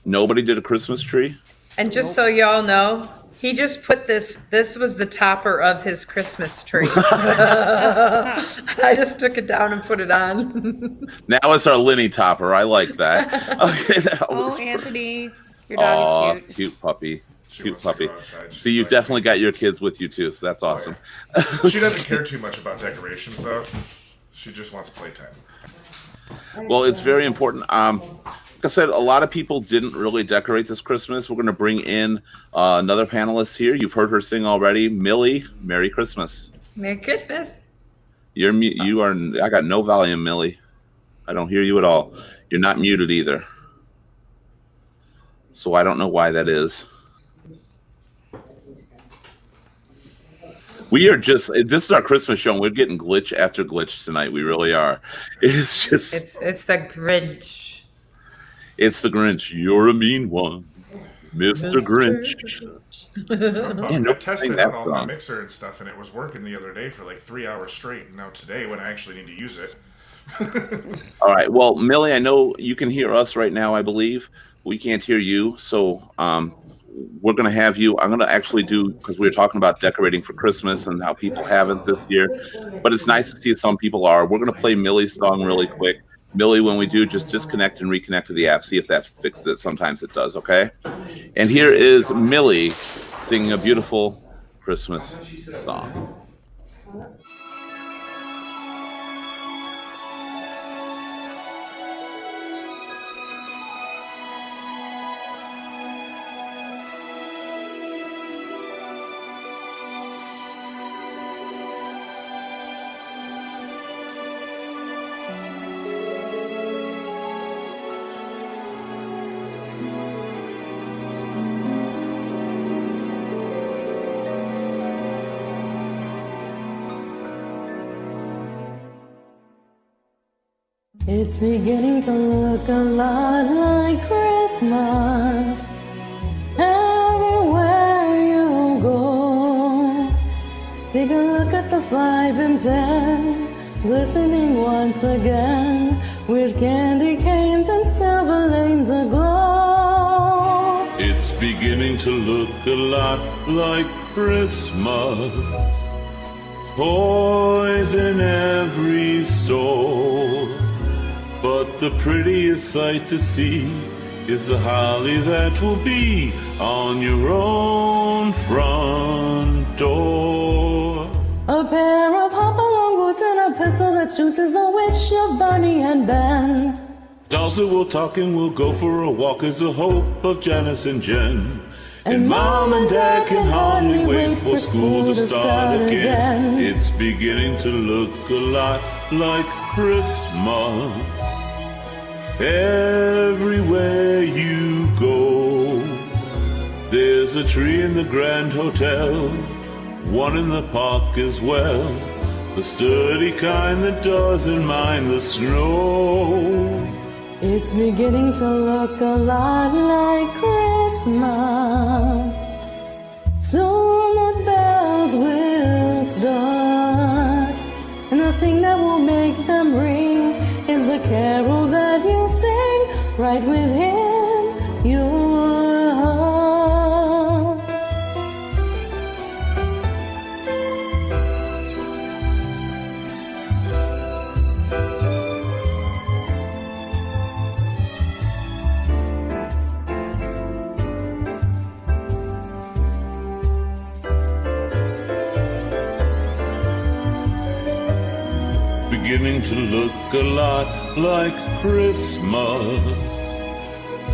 Speaker 1: Nobody did a Christmas tree?
Speaker 5: And just so y'all know, he just put this was the topper of his Christmas tree. I just took it down and put it on.
Speaker 1: Now it's our Lenny topper. I like that. Okay,
Speaker 4: Anthony. Your dog is cute.
Speaker 1: Cute puppy. Cute puppy. See, you definitely got your kids with you too, so that's awesome.
Speaker 7: Oh, yeah. She doesn't care too much about decorations, though. She just wants playtime.
Speaker 1: Well, it's very important. Like I said, a lot of people didn't really decorate this Christmas. We're going to bring in another panelist here. You've heard her sing already. Millie, Merry Christmas.
Speaker 5: Merry Christmas.
Speaker 1: You are. I got no volume, Millie. I don't hear you at all. You're not muted either. So I don't know why that is. We are just, this is our Christmas show, and we're getting glitch after glitch tonight. We really are. It's just.
Speaker 5: It's the Grinch.
Speaker 1: It's the Grinch. You're a mean one, Mr. Grinch.
Speaker 7: I tested it on my mixer and stuff, and it was working the other day for like 3 hours straight. And now today, when I actually need to use it.
Speaker 1: All right. Well, Millie, I know you can hear us right now, I believe. We can't hear you, so we're going to have you. I'm going to actually do, because we were talking about decorating for Christmas and how people haven't this year, but it's nice to see some people are. We're going to play Millie's song really quick. Millie, when we do, just disconnect and reconnect to the app. See if that fixes it. Sometimes it does, okay? And here is Millie singing a beautiful Christmas song.
Speaker 8: It's beginning to look a lot like Christmas everywhere you go. 5 and 10, glistening once again, with candy canes and silver lanes aglow.
Speaker 3: It's beginning to look a lot like Christmas. Toys in every store. But the prettiest sight to see is the holly that will be on your own front door.
Speaker 8: A pair of hop-along boots and a pencil that shoots is the wish of Barney and Ben.
Speaker 3: Dolls that will talk and will go for a walk is the hope of Janice and Jen. And Mom and Dad can hardly wait for school to start again. It's beginning to look a lot like Christmas. Everywhere you go, there's a tree in the Grand Hotel, one in the park as well, the sturdy kind that doesn't mind the snow.
Speaker 8: It's beginning to look a lot like Christmas. Soon the bells will start, and the thing that will make them ring is the carol that you sing right within your heart.
Speaker 3: Beginning to look a lot like Christmas.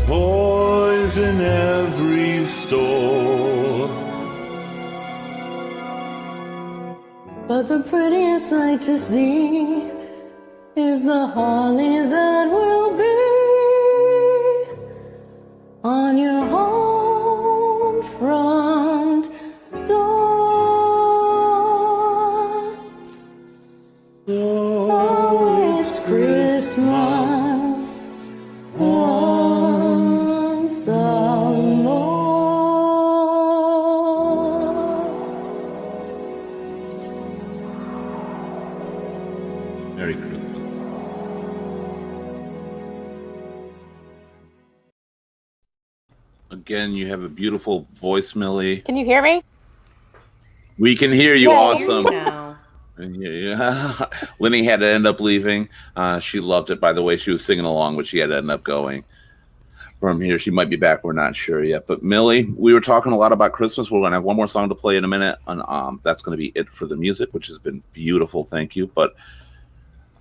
Speaker 3: Toys in every store.
Speaker 8: But the prettiest sight to see is the holly that will be on your home front door. So it's Christmas once more.
Speaker 1: Merry Christmas. Again, you have a beautiful voice, Millie.
Speaker 10: Can you hear me?
Speaker 1: We can hear you.
Speaker 10: Yeah,
Speaker 1: Awesome.
Speaker 4: Now.
Speaker 1: Yeah. Lenny had to end up leaving. She loved it, by the way. She was singing along, but she had to end up going. From here, she might be back. We're not sure yet. But Millie, we were talking a lot about Christmas. We're going to have one more song to play in a minute, and that's going to be it for the music, which has been beautiful. Thank you. But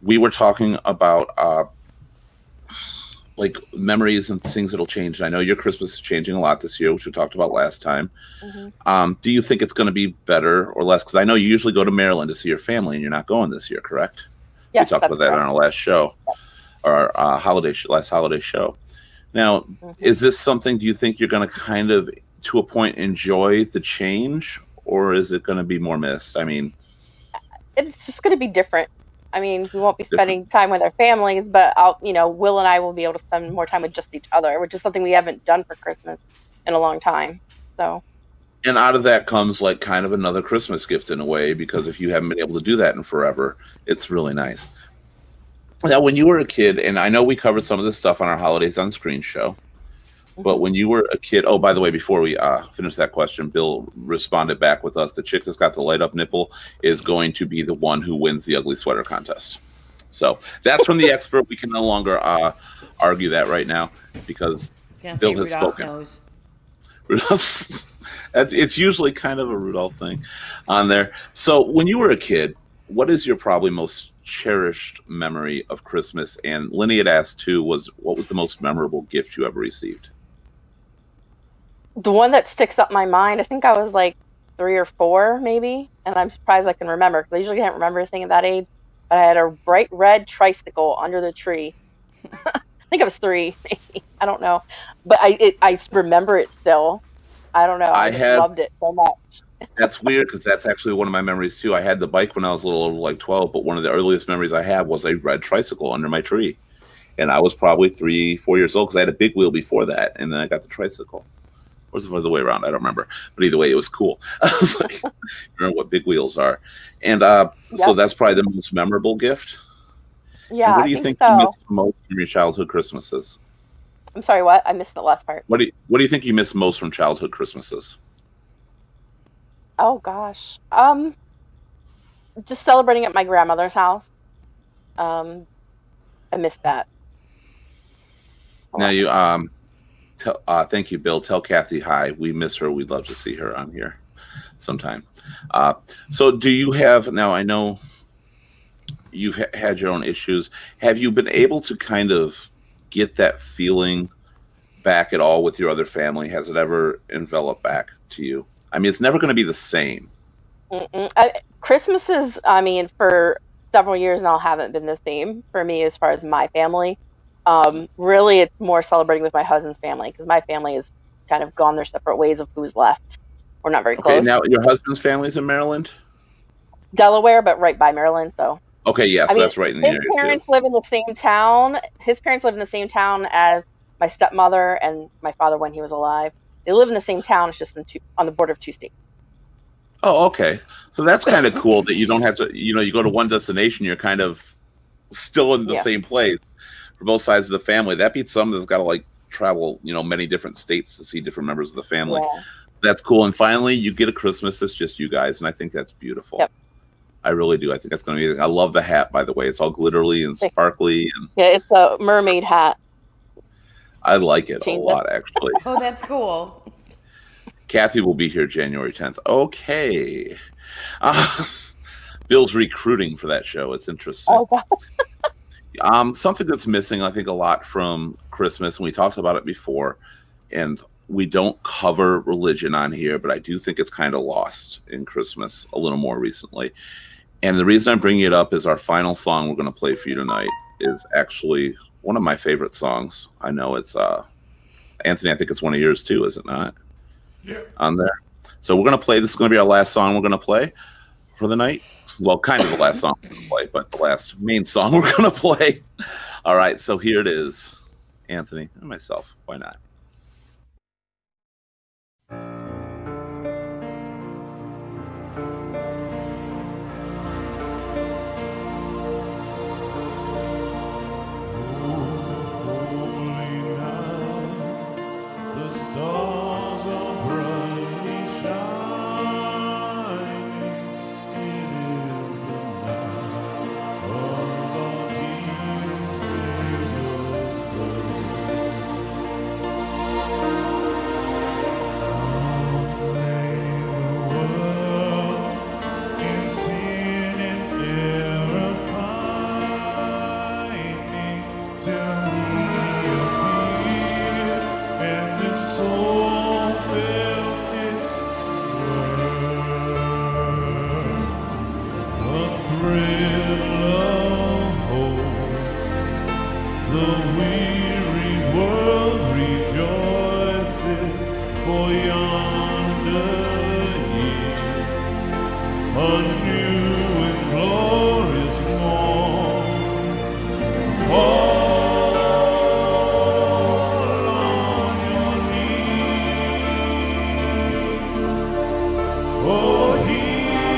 Speaker 1: we were talking about like memories and things that'll change. And I know your Christmas is changing a lot this year, which we talked about last time.
Speaker 10: Mm-hmm.
Speaker 1: Do you think it's going to be better or less? Because I know you usually go to Maryland to see your family, and you're not going this year, correct?
Speaker 10: Yes,
Speaker 1: we talked about that on our last show, or last holiday show. Now, is this something? Do you think you're going to kind of, to a point, enjoy the change, or is it going to be more missed? I mean,
Speaker 10: It's just going to be different. I mean, we won't be spending time with our families, but Will and I will be able to spend more time with just each other, which is something we haven't done for Christmas in a long time. So,
Speaker 1: and out of that comes like kind of another Christmas gift in a way, because if you haven't been able to do that in forever, it's really nice. Now, when you were a kid, and I know we covered some of this stuff on our Holidays on Screen show, but when you were a kid, oh, by the way, before we finish that question, Bill responded back with us. The chick that's got the light up nipple is going to be the one who wins the ugly sweater contest. So that's from the expert. We can no longer argue that right now because Bill has spoken. It's usually kind of a Rudolph thing on there. So when you were a kid, what is your probably most cherished memory of Christmas? And Lenny had asked too, what was the most memorable gift you ever received?
Speaker 10: the one that sticks up in my mind, I think I was like 3 or 4 maybe, and I'm surprised I can remember because I usually can't remember anything at that age. But I had a bright red tricycle under the tree. I think I was 3, maybe. I don't know, but I remember it still. I don't know. I loved it so much.
Speaker 1: That's weird because that's actually one of my memories too. I had the bike when I was a little over, like 12, but one of the earliest memories I have was a red tricycle under my tree, and I was probably 3-4 years old because I had a big wheel before that, and then I got the tricycle. was it the other way around? I don't remember. But either way, it was cool. I was like, remember what big wheels are. And so
Speaker 10: Yep.
Speaker 1: that's probably the most memorable gift.
Speaker 10: Yeah,
Speaker 1: And what
Speaker 10: I
Speaker 1: do you
Speaker 10: think
Speaker 1: think you
Speaker 10: so.
Speaker 1: miss most from your childhood Christmases?
Speaker 10: I'm sorry, what? I missed the last part.
Speaker 1: What do you think you miss most from childhood Christmases?
Speaker 10: Oh gosh. Just celebrating at my grandmother's house. Um, I missed that a
Speaker 1: Now
Speaker 10: lot.
Speaker 1: you thank you, Bill. Tell Kathy hi. We miss her. We'd love to see her on here sometime. So do you have now? I know you've had your own issues. Have you been able to kind of get that feeling back at all with your other family? Has it ever enveloped back to you? I mean, it's never going to be the same.
Speaker 10: Christmases, I mean, for several years now haven't been the same for me as far as my family. Really, it's more celebrating with my husband's family because my family has kind of gone their separate ways of who's left. We're not very
Speaker 1: Okay,
Speaker 10: close.
Speaker 1: now your husband's family's in Maryland?
Speaker 10: Delaware, but right by Maryland, so.
Speaker 1: Okay, yes,
Speaker 10: I mean,
Speaker 1: that's right in the
Speaker 10: his
Speaker 1: area too.
Speaker 10: parents live in the same town. His parents live in the same town as my stepmother and my father when he was alive. They live in the same town. It's just on the border of two states.
Speaker 1: Oh, okay. So that's kind of cool that you don't have to, you go to one destination, you're kind of still in the
Speaker 10: Yeah.
Speaker 1: same place for both sides of the family. That beats some that's got to like travel, many different states to see different members of the family.
Speaker 10: Yeah.
Speaker 1: That's cool. And finally, you get a Christmas that's just you guys, and I think that's beautiful.
Speaker 10: Yep.
Speaker 1: I really do. I think that's going to be. I love the hat, by the way. It's all glittery and sparkly, and
Speaker 10: Yeah, it's a mermaid hat.
Speaker 1: I like it
Speaker 10: Change
Speaker 1: a
Speaker 10: it.
Speaker 1: lot, actually.
Speaker 4: Oh, that's cool.
Speaker 1: Kathy will be here January 10th. Okay. Bill's recruiting for that show. It's interesting.
Speaker 10: Oh, God.
Speaker 1: Something that's missing, I think, a lot from Christmas, and we talked about it before, and we don't cover religion on here, but I do think it's kind of lost in Christmas a little more recently. And the reason I'm bringing it up is our final song we're going to play for you tonight is actually one of my favorite songs. I know it's, Anthony, I think it's one of yours too, is it not?
Speaker 7: Yeah.
Speaker 1: On there. So we're going to play, this is going to be our last song we're going to play for the night. Well, kind of the last song we're going to play, but the last main song we're going to play. All right, so here it is. Anthony and myself. Why not?
Speaker 3: The stars are brightly shining. It is the night of our dear Savior's birth. Long lay the world in sin and error pining till He appeared. And the soul felt its worth. A thrill of hope. The weary world rejoices, for yonder year, a new and glorious morn. Fall on your knees. Oh, hear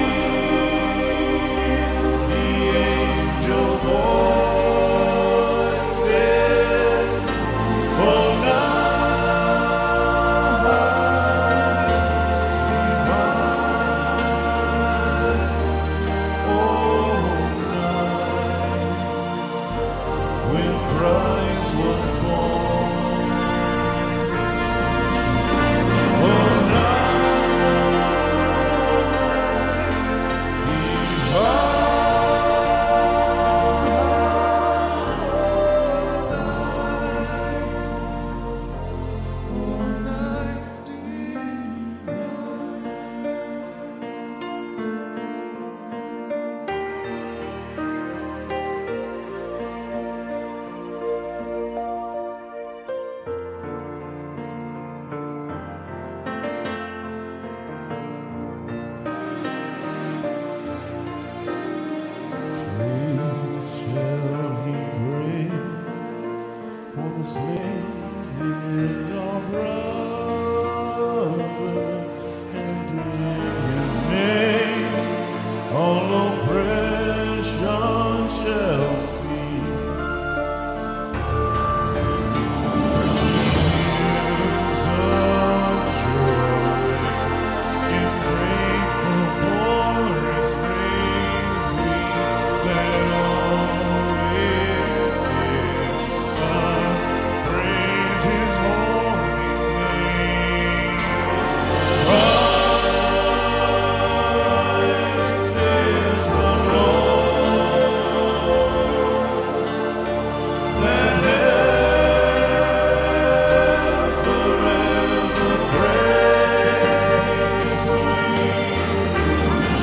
Speaker 3: the angel voices. Oh, night divine. Oh, night when Christ was born. Oh, shall he bring? For the slave is our brother. Father, and in his name all oppression shall cease. Tears of joy in grateful chorus raise we, let all within us praise his holy name. Christ is the Lord, let heaven forever praise we.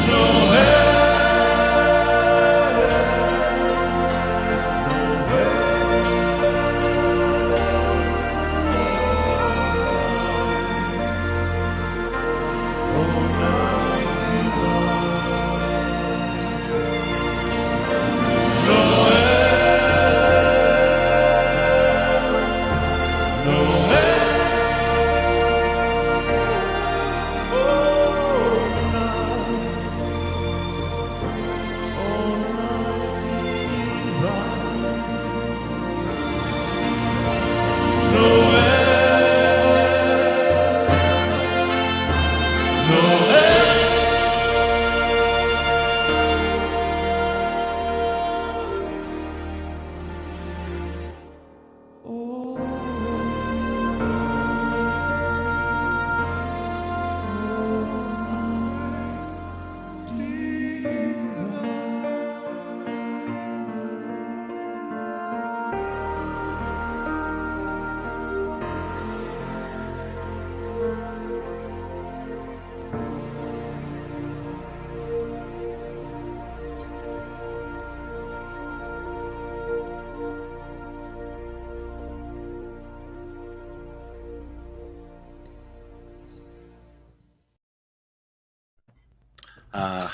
Speaker 3: No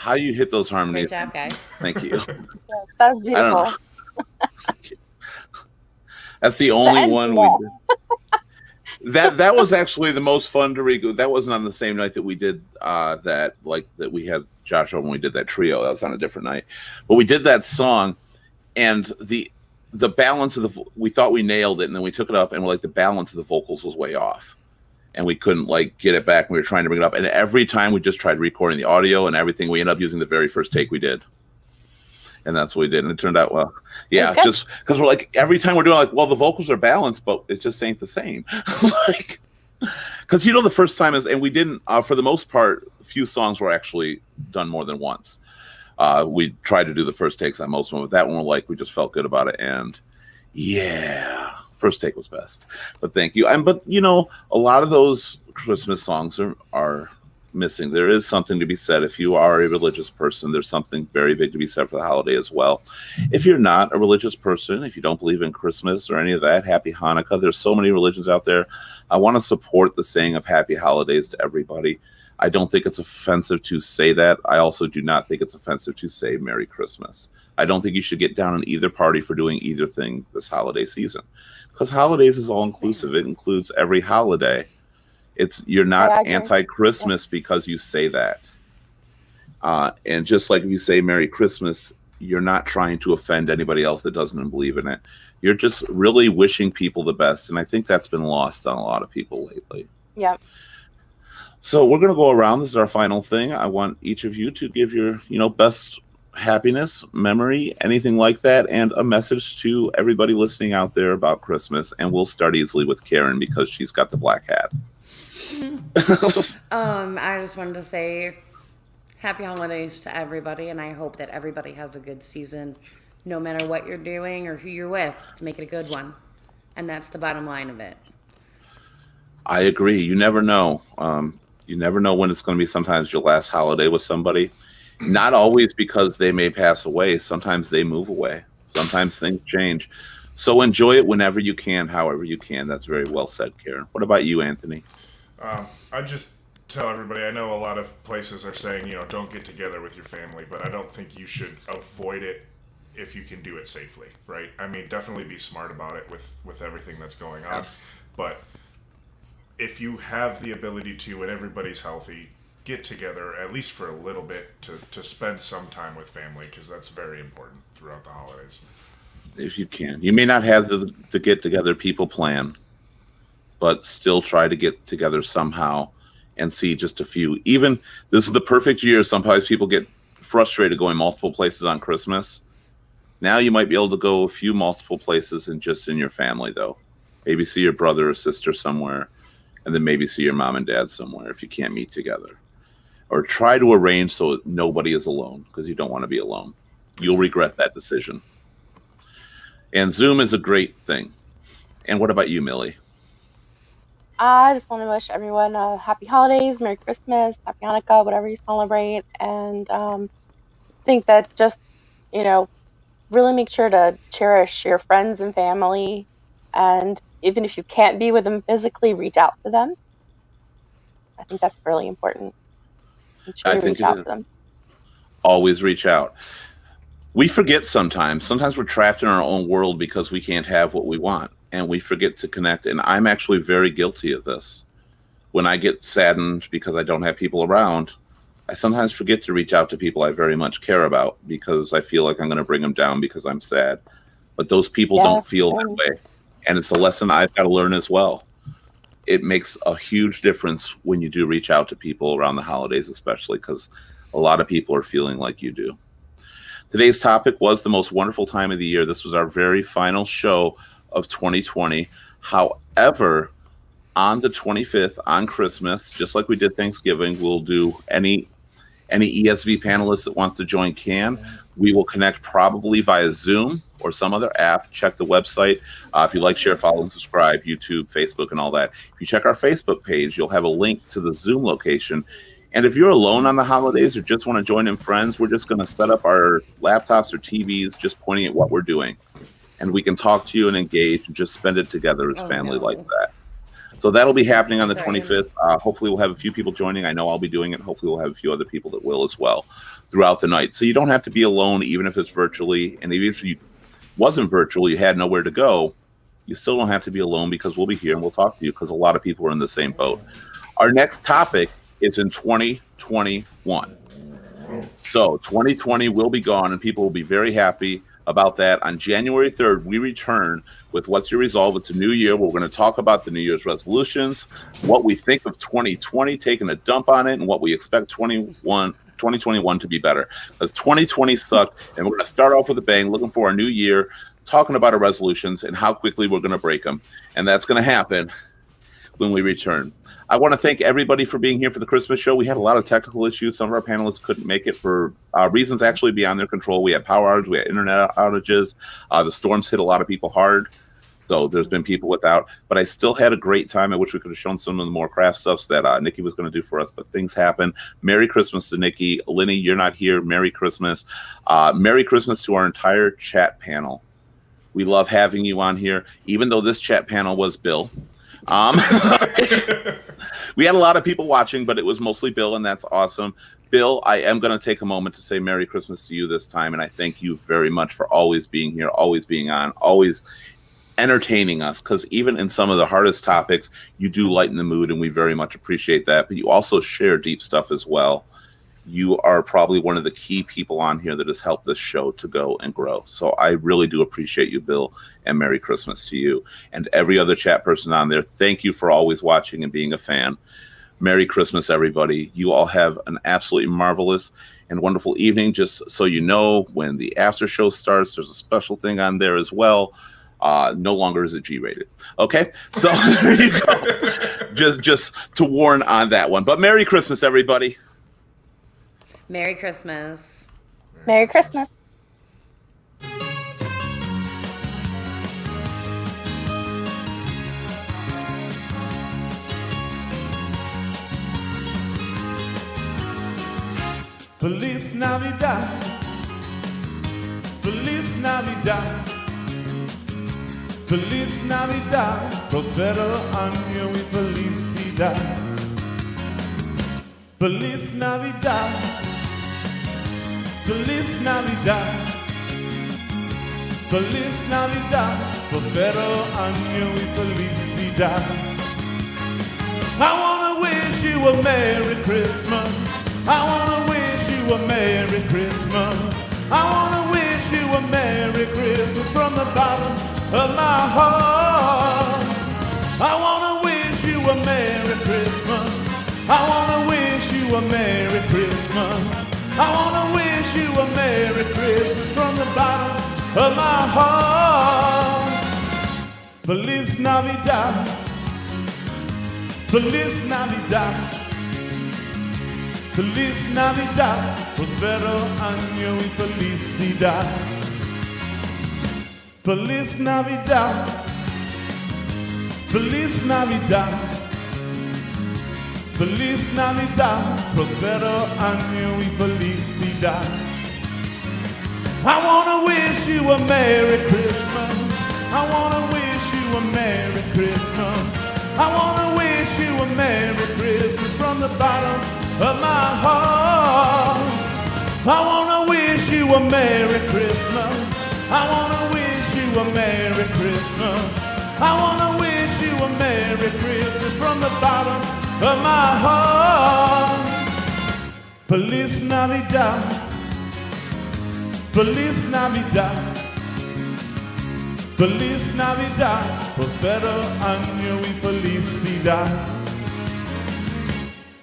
Speaker 1: How you hit those
Speaker 4: Great
Speaker 1: harmonies.
Speaker 4: job, guys.
Speaker 1: Thank you.
Speaker 10: That was
Speaker 1: I don't know.
Speaker 10: beautiful.
Speaker 1: That's the only
Speaker 10: end
Speaker 1: one
Speaker 10: to
Speaker 1: we did. That was actually the most fun to read. That wasn't on the same night that we did that we had Josh over when we did that trio. That was on a different night. But we did that song, and the balance of we thought we nailed it, and then we took it up, and the balance of the vocals was way off. And we couldn't get it back. And we were trying to bring it up, and every time we just tried recording the audio and everything, we ended up using the very first take we did, and that's what we did. And it turned out well. Yeah,
Speaker 10: Okay.
Speaker 1: just because we're every time we're doing the vocals are balanced, but it just ain't the same. Because the first time is, and we didn't for the most part, few songs were actually done more than once. We tried to do the first takes on most of them, but that one we just felt good about it, and yeah. First take was best, but thank you. But a lot of those Christmas songs are missing. There is something to be said. If you are a religious person, there's something very big to be said for the holiday as well. If you're not a religious person, if you don't believe in Christmas or any of that, happy Hanukkah. There's so many religions out there. I want to support the saying of happy holidays to everybody. I don't think it's offensive to say that. I also do not think it's offensive to say Merry Christmas. I don't think you should get down on either party for doing either thing this holiday season, because holidays is all inclusive. It includes every holiday. You're not anti-Christmas because you say that. And just like if you say Merry Christmas, you're not trying to offend anybody else that doesn't believe in it. You're just really wishing people the best. And I think that's been lost on a lot of people lately.
Speaker 10: Yeah.
Speaker 1: So we're going to go around. This is our final thing. I want each of you to give your, best happiness, memory, anything like that, and a message to everybody listening out there about Christmas. And we'll start easily with Karen because she's got the black hat.
Speaker 4: I just wanted to say happy holidays to everybody, and I hope that everybody has a good season, no matter what you're doing or who you're with, to make it a good one. And that's the bottom line of it.
Speaker 1: I agree. You never know. You never know when it's going to be sometimes your last holiday with somebody. Not always because they may pass away. Sometimes they move away. Sometimes things change. So enjoy it whenever you can, however you can. That's very well said, Karen. What about you, Anthony?
Speaker 7: I just tell everybody, I know a lot of places are saying, don't get together with your family, but I don't think you should avoid it if you can do it safely, right? I mean, definitely be smart about it with everything that's going on.
Speaker 1: Yes.
Speaker 7: But if you have the ability to and everybody's healthy, get together at least for a little bit to spend some time with family, because that's very important throughout the holidays.
Speaker 1: If you can. You may not have the get-together people plan, but still try to get together somehow and see just a few. Even this is the perfect year. Sometimes people get frustrated going multiple places on Christmas. Now you might be able to go a few multiple places and just in your family, though. Maybe see your brother or sister somewhere, and then maybe see your mom and dad somewhere if you can't meet together. Or try to arrange so nobody is alone, because you don't want to be alone. You'll regret that decision. And Zoom is a great thing. And what about you, Millie?
Speaker 10: I just want to wish everyone a happy holidays, Merry Christmas, Happy Hanukkah, whatever you celebrate. And think that just, really make sure to cherish your friends and family. And even if you can't be with them physically, reach out to them. I think that's really important. Make sure you reach out to them.
Speaker 1: Always reach out. We forget sometimes. Sometimes we're trapped in our own world because we can't have what we want, and we forget to connect. And I'm actually very guilty of this. When I get saddened because I don't have people around, I sometimes forget to reach out to people I very much care about because I feel like I'm going to bring them down because I'm sad. But those people don't feel that way. And it's a lesson I've got to learn as well. It makes a huge difference when you do reach out to people around the holidays, especially because a lot of people are feeling like you do. Today's topic was the most wonderful time of the year. This was our very final show of 2020. However, on the 25th, on Christmas, just like we did Thanksgiving, we'll do any E.S.V panelist that wants to join can. We will connect probably via Zoom or some other app. Check the website. If you like, share, follow, and subscribe, YouTube, Facebook, and all that. If you check our Facebook page, you'll have a link to the Zoom location. And if you're alone on the holidays or just want to join in friends, we're just going to set up our laptops or TVs just pointing at what we're doing. And we can talk to you and engage and just spend it together as family like that. So that'll be happening on the 25th. Hopefully we'll have a few people joining. I know I'll be doing it. Hopefully we'll have a few other people that will as well throughout the night. So you don't have to be alone, even if it's virtually. And even if you wasn't virtual, you had nowhere to go, you still don't have to be alone because we'll be here and we'll talk to you because a lot of people are in the same boat. Our next topic is in 2021. So 2020 will be gone and people will be very happy about that. On January 3rd, we return with What's Your Resolve? It's a new year. We're going to talk about the New Year's resolutions, what we think of 2020, taking a dump on it, and what we expect 2021 to be better. Because 2020 sucked, and we're going to start off with a bang, looking for a new year, talking about our resolutions and how quickly we're going to break them. And that's going to happen when we return. I want to thank everybody for being here for the Christmas show. We had a lot of technical issues. Some of our panelists couldn't make it for reasons actually beyond their control. We had power outages, we had internet outages. The storms hit a lot of people hard. So there's been people without, but I still had a great time. I wish we could have shown some of the more craft stuff that Nikki was going to do for us, but things happen. Merry Christmas to Nikki. Lenny, you're not here. Merry Christmas. Merry Christmas to our entire chat panel. We love having you on here, even though this chat panel was Bill. We had a lot of people watching, but it was mostly Bill, and that's awesome. Bill, I am going to take a moment to say Merry Christmas to you this time, and I thank you very much for always being here, always being on, always entertaining us, because even in some of the hardest topics, you do lighten the mood, and we very much appreciate that, but you also share deep stuff as well. You are probably one of the key people on here that has helped this show to go and grow. So I really do appreciate you, Bill, and Merry Christmas to you. And every other chat person on there, thank you for always watching and being a fan. Merry Christmas, everybody. You all have an absolutely marvelous and wonderful evening. Just so you know, when the after show starts, there's a special thing on there as well. No longer is it G-rated. Okay, so there you go. Just to warn on that one. But Merry Christmas, everybody.
Speaker 4: Merry Christmas.
Speaker 10: Merry Christmas.
Speaker 3: Feliz Navidad. Feliz Navidad. Feliz Navidad. Prospero año y felicidad. Feliz Navidad. Feliz Navidad, Feliz Navidad, prospero año y felicidad. I wanna wish you a Merry Christmas. I wanna wish you a Merry Christmas. I wanna wish you a Merry Christmas from the bottom of my heart. I wanna wish you a Merry Christmas. I wanna wish you a Merry Christmas. I wanna wish you a Merry Christmas from the bottom of my heart. Feliz Navidad. Feliz Navidad. Feliz Navidad. Prospero año y felicidad. Feliz Navidad. Feliz Navidad. Feliz Navidad. Prospero año y felicidad. I wanna wish you a Merry Christmas. I wanna wish you a Merry Christmas. I wanna wish you a Merry Christmas from the bottom of my heart. I wanna wish you a Merry Christmas. I wanna wish you a Merry Christmas. I wanna wish you a Merry Christmas from the bottom of my heart. Feliz Navidad. Feliz Navidad. Feliz Navidad. Prospero año y felicidad.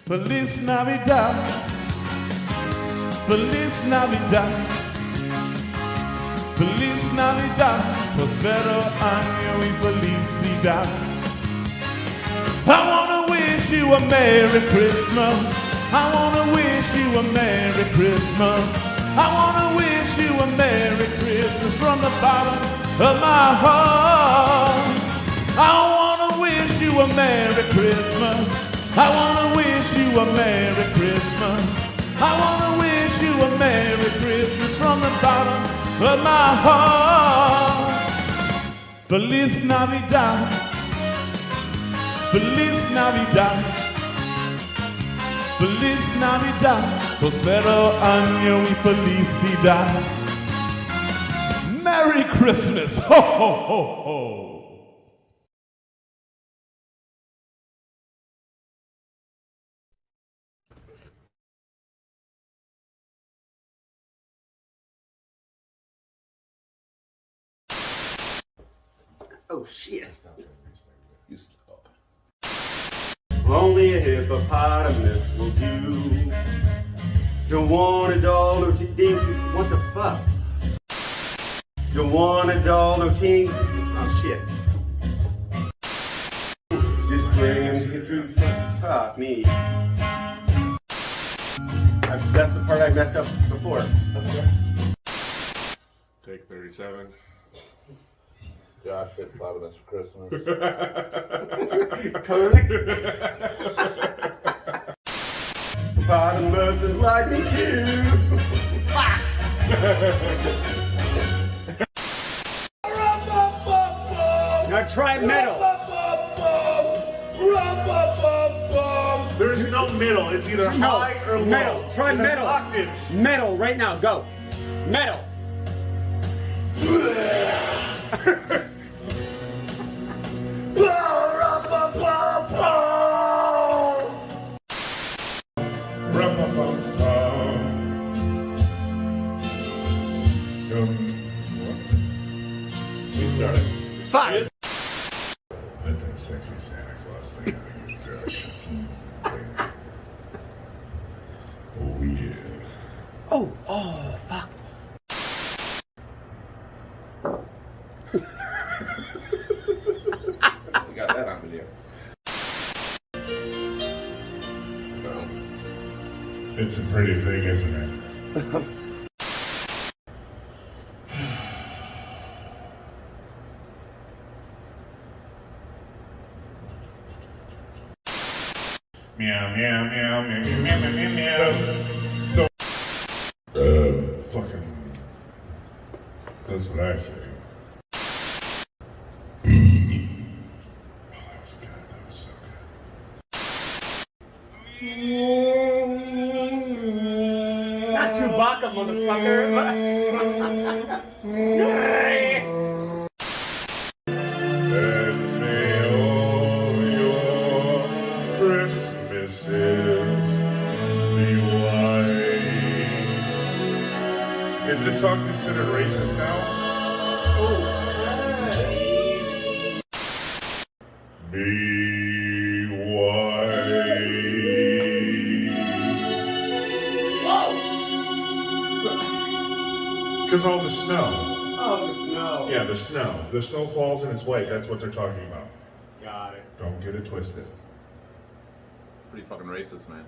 Speaker 3: Feliz Navidad. Feliz Navidad. Feliz Navidad. Prospero año y felicidad. I wanna wish you a Merry Christmas. I wanna wish you a Merry Christmas. I wanna wish you a Merry Christmas from the bottom of my heart. I wanna wish you a Merry Christmas. I wanna wish you a Merry Christmas. I wanna wish you a Merry Christmas from the bottom of my heart. Feliz Navidad. Feliz Navidad. Feliz Navidad. Prospero año y felicidad. Merry Christmas. Ho, ho, ho, ho.
Speaker 11: Oh shit. Only a hippopotamus will do. Don't want a dollar to dinky. What the fuck? Don't want a dollar tinky. Oh shit. Just bring him to get through the fuck me. That's the part I messed up before.
Speaker 7: Take 37.
Speaker 1: Josh hippopotamus for Christmas.
Speaker 11: Hippopotamuses like me too. Now try metal.
Speaker 3: There's no middle. It's either high or low.
Speaker 11: Metal. Try
Speaker 3: It's
Speaker 11: metal.
Speaker 3: Octaves.
Speaker 11: Metal right now. Go. Metal.
Speaker 3: We started.
Speaker 11: 5.
Speaker 7: Let that sexy Santa Claus thing out of your gosh. Oh yeah.
Speaker 11: Oh, fuck.
Speaker 1: We got that on video.
Speaker 7: It's a pretty thing, isn't it? Meow, meow, meow, meow, meow, meow, meow, meow. Fucking. That's what I say. Oh, that was good. That was so good.
Speaker 11: Not Chewbacca, motherfucker.
Speaker 7: Let me hold your this song considered racist now? Because all the snow.
Speaker 11: Oh, the snow.
Speaker 7: Yeah, the snow. The snow falls and it's white. That's what they're talking about.
Speaker 11: Got it.
Speaker 7: Don't get it twisted.
Speaker 1: Pretty fucking racist, man.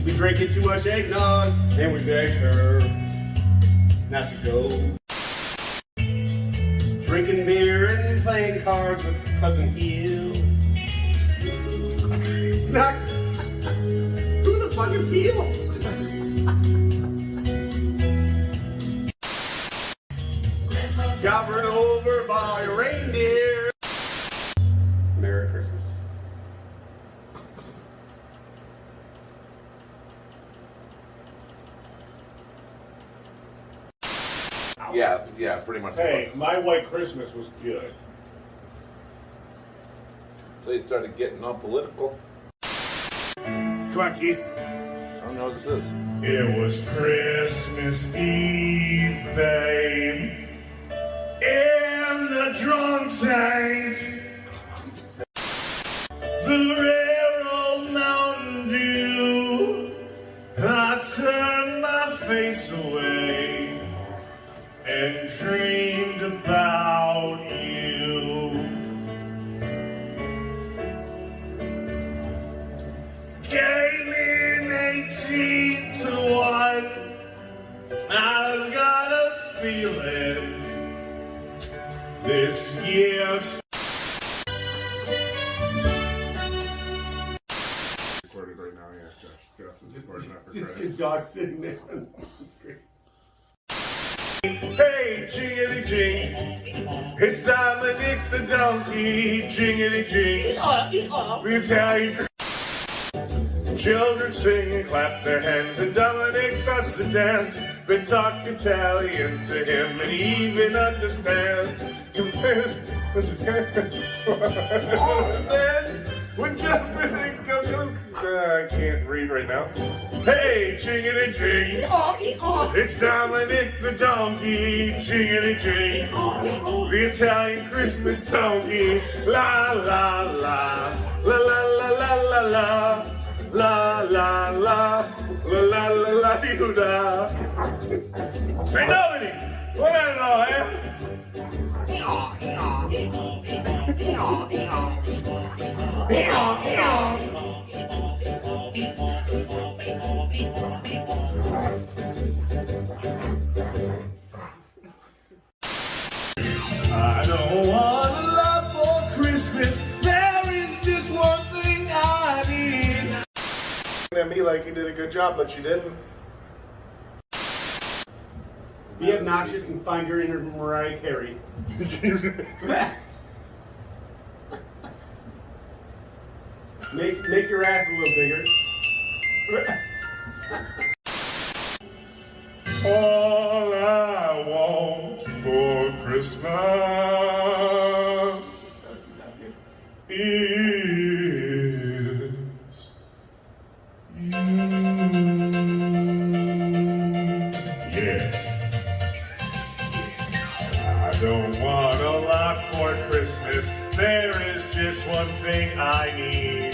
Speaker 11: We drinking too much eggnog, and we begged her not to go. Drinking beer and playing cards with Cousin Hill. It's not. Who the fuck is Hill? Got run over by a reindeer. Merry Christmas.
Speaker 1: Yeah, pretty much.
Speaker 3: Hey, my White Christmas was good.
Speaker 1: So you started getting all political.
Speaker 3: Come on, Keith.
Speaker 1: I don't know what this is.
Speaker 7: It was Christmas Eve, babe, in the drunk tank. The rare old Mountain Dew. I turned my face away and dreamed about you. Came in 18 to 1. I've got a feeling this year's recorded right now. Yeah, Josh is recording that for
Speaker 11: Just
Speaker 7: credit.
Speaker 11: his dog sitting there on the screen.
Speaker 7: Hey, jingity jing, it's Dominic the donkey, jingity jing, the Italian. Children sing and clap their hands, and Dominic starts to dance. They talk Italian to him, and he even understands. Then, when jumping, I can't read right now. Hey, jingity jing, it's Dominic the donkey, jingity jing, the Italian Christmas donkey. La la la, la la la la la la. La la la, la la la la doo da. Hey Dominic, what I know, I don't want a lot for Christmas. There is just one thing I need. At me like you did a good job, but you didn't.
Speaker 11: Be obnoxious and find your inner Mariah Carey. Make your ass a little bigger.
Speaker 7: All I want for Christmas is you. Yeah. I don't want a lot for Christmas. There is just one thing I need.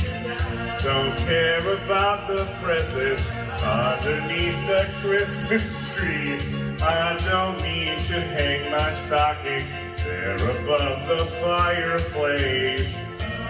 Speaker 7: Don't care about the presents underneath the Christmas tree. I don't need to hang my stocking there above the fireplace.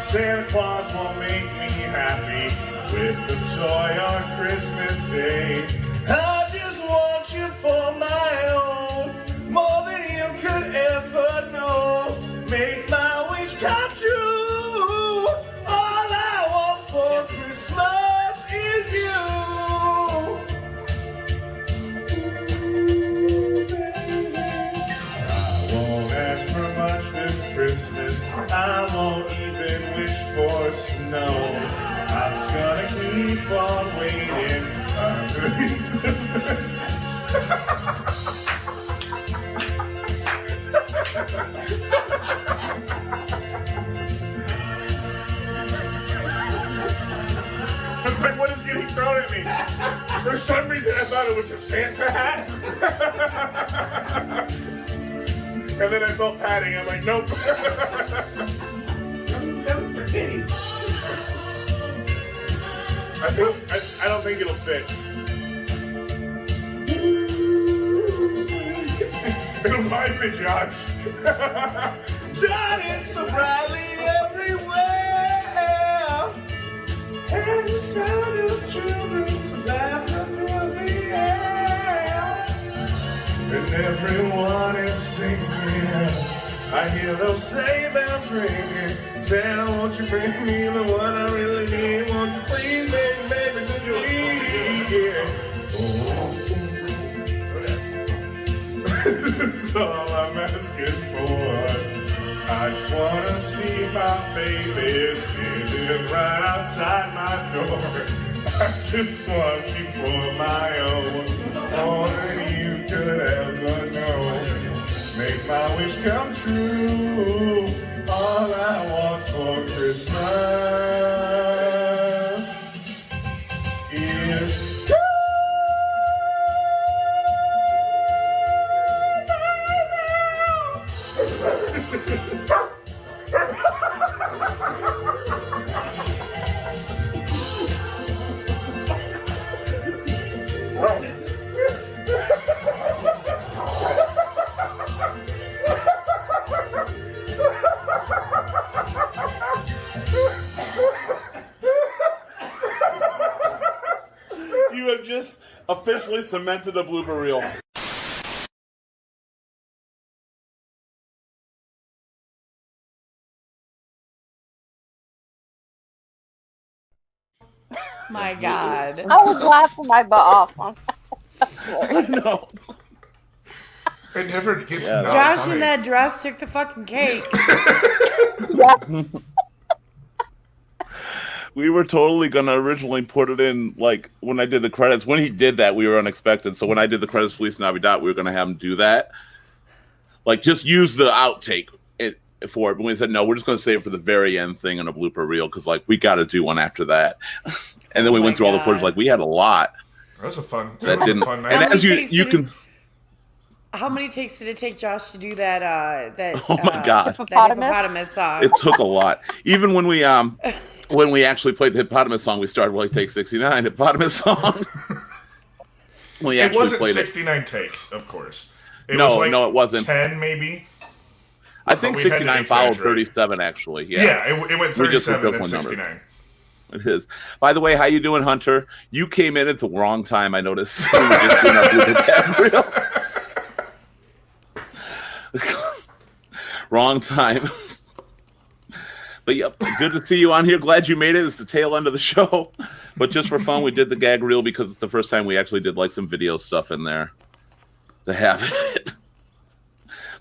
Speaker 7: Santa Claus will make me happy with the toy on Christmas Day. I just want you for my own, more than you could ever know. Make my wish come true. All I want for Christmas is you. I won't ask for much this Christmas. I won't even wish for snow. I'm just gonna keep on waiting underneath the some reason, I thought it was a Santa hat. And then I felt patting. I'm like, nope. I don't think it'll fit. It'll probably fit Josh. Shining so brightly everywhere, and the sound of children's laughter fills the air, and everyone is singing. I hear those sleigh bells ringing. Santa, won't you bring me the one I really need? Won't you please, baby, could you leave here? That's all I'm asking for. I just wanna see my baby standing right outside my door. I just want you for my own, more than you could ever know. Make my wish come true. All I want for Christmas is you have just officially cemented a blooper reel.
Speaker 4: My God.
Speaker 10: I was laughing my butt off.
Speaker 1: No.
Speaker 7: It never gets
Speaker 4: Josh
Speaker 7: funny.
Speaker 4: in that dress took the fucking cake.
Speaker 1: We were totally gonna originally put it in, like, when I did the credits. When he did that, we were unexpected. So when I did the credits, Feliz Navidad, we were gonna have him do that. Like, just use the outtake for it. But we said, no, we're just gonna save it for the very end thing in a blooper reel, because, like, we got to do one after that. And then we went through all the footage. Like, we had a lot.
Speaker 7: That was a fun.
Speaker 1: That didn't.
Speaker 7: Fun night.
Speaker 1: And as you can.
Speaker 4: How many takes did it take Josh to do that?
Speaker 1: Oh my God.
Speaker 4: That hippopotamus song.
Speaker 1: It took a lot. Even when we actually played the hippopotamus song, we started with, like, take 69 hippopotamus song.
Speaker 7: It wasn't 69 takes, of course.
Speaker 1: No, it wasn't.
Speaker 7: 10 maybe.
Speaker 1: I think 69 followed 37, actually. Yeah,
Speaker 7: it went 37 and 69.
Speaker 1: It is. By the way, how you doing, Hunter? You came in at the wrong time, I noticed. We were just doing our blooper gag reel. Wrong time. But yep, good to see you on here. Glad you made it. It's the tail end of the show. But just for fun, we did the gag reel because it's the first time we actually did, like, some video stuff in there to have it.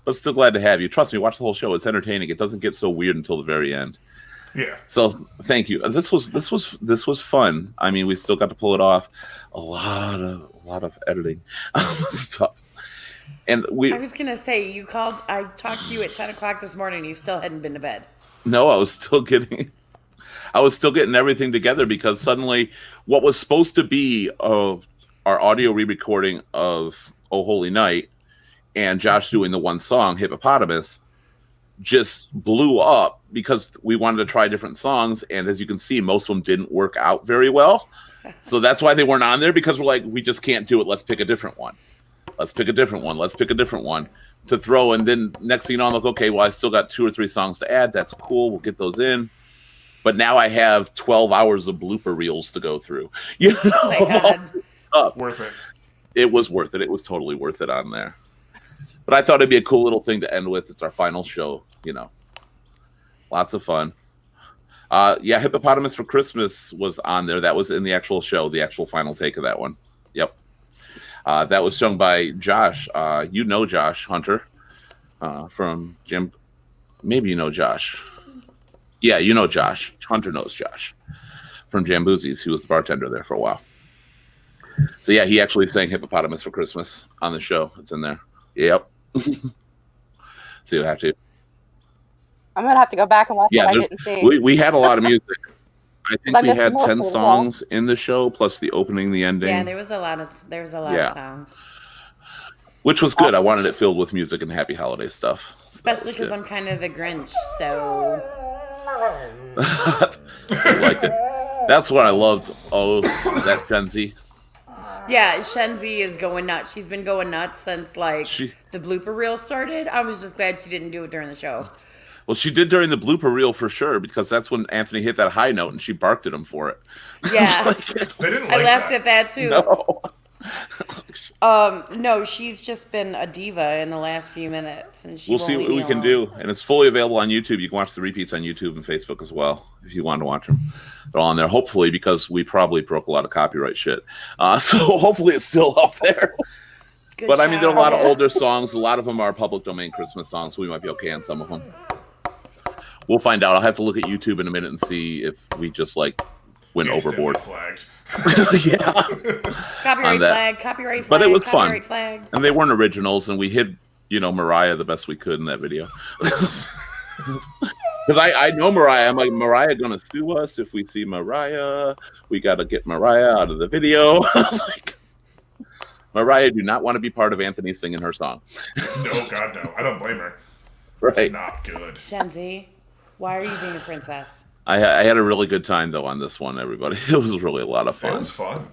Speaker 1: But still glad to have you. Trust me, watch the whole show. It's entertaining. It doesn't get so weird until the very end.
Speaker 7: Yeah.
Speaker 1: So thank you. This was fun. I mean, we still got to pull it off. A lot of editing stuff. And
Speaker 4: I was gonna say, I talked to you at 10 o'clock this morning. You still hadn't been to bed.
Speaker 1: No, I was still getting everything together, because suddenly what was supposed to be our audio re-recording of Oh Holy Night and Josh doing the one song, Hippopotamus, just blew up because we wanted to try different songs. And as you can see, most of them didn't work out very well. So that's why they weren't on there, because we're like, we just can't do it. Let's pick a different one. Let's pick a different one to throw. And then next thing you know, I'm like, okay, well, I still got 2 or 3 songs to add. That's cool. We'll get those in. But now I have 12 hours of blooper reels to go through. You know?
Speaker 4: Oh my God.
Speaker 7: Worth it.
Speaker 1: It was worth it. It was totally worth it on there. But I thought it'd be a cool little thing to end with. It's our final show, you know. Lots of fun. Yeah, Hippopotamus for Christmas was on there. That was in the actual show, the actual final take of that one. Yep. That was sung by Josh. You know Josh Hunter from Jim. Maybe you know Josh. Yeah, you know Josh. Hunter knows Josh from Jamboozies. He was the bartender there for a while. So yeah, he actually sang Hippopotamus for Christmas on the show. It's in there. Yep. So you'll have to.
Speaker 10: I'm gonna have to go back and watch what I didn't see.
Speaker 1: We had a lot of music. I think
Speaker 10: I
Speaker 1: we
Speaker 10: missed
Speaker 1: had
Speaker 10: most
Speaker 1: 10
Speaker 10: of the
Speaker 1: songs in the show, plus the opening, the ending.
Speaker 4: Yeah, there was a lot of
Speaker 1: Yeah.
Speaker 4: songs.
Speaker 1: Which was good. I wanted it filled with music and happy holiday stuff. So that
Speaker 4: Especially
Speaker 1: was
Speaker 4: because
Speaker 1: good.
Speaker 4: I'm kind of the Grinch, so
Speaker 1: So you liked it. That's what I loved. Oh, that Gen Z.
Speaker 4: yeah, Shenzi is going nuts. She's been going nuts since like
Speaker 1: She-
Speaker 4: the blooper reel started. I was just glad she didn't do it during the show.
Speaker 1: Well, she did during the blooper reel for sure, because that's when Anthony hit that high note and she barked at him for it.
Speaker 4: Yeah,
Speaker 7: They didn't
Speaker 4: I
Speaker 7: like
Speaker 4: laughed
Speaker 7: that.
Speaker 4: at that too.
Speaker 1: No.
Speaker 4: No, she's just been a diva in the last few minutes, and she
Speaker 1: We'll
Speaker 4: won't
Speaker 1: see
Speaker 4: leave
Speaker 1: what
Speaker 4: me
Speaker 1: we can
Speaker 4: alone.
Speaker 1: do. And it's fully available on YouTube. You can watch the repeats on YouTube and Facebook as well if you want to watch them. They're all on there, hopefully, because we probably broke a lot of copyright shit. So hopefully it's still up there.
Speaker 4: Good
Speaker 1: But I mean, there are a
Speaker 4: job.
Speaker 1: lot of older songs. A lot of them are public domain Christmas songs, so we might be okay on some of them. We'll find out. I'll have to look at YouTube in a minute and see if we just like went
Speaker 7: Instantly
Speaker 1: overboard.
Speaker 7: flagged.
Speaker 1: Yeah.
Speaker 4: Copyright
Speaker 1: on that.
Speaker 4: flag, copyright flag,
Speaker 1: But it was fun.
Speaker 4: copyright flag.
Speaker 1: And they weren't originals, and we hid, Mariah the best we could in that video. Because I know Mariah. I'm like, Mariah gonna sue us if we see Mariah. We got to get Mariah out of the video. I was like, Mariah do not want to be part of Anthony singing her song.
Speaker 7: No, God, no. I don't blame her.
Speaker 1: Right.
Speaker 7: It's not good.
Speaker 4: Shenzi, why are you being a princess?
Speaker 1: I had a really good time, though, on this one, everybody. It was really a lot of
Speaker 7: It
Speaker 1: fun.
Speaker 7: was fun.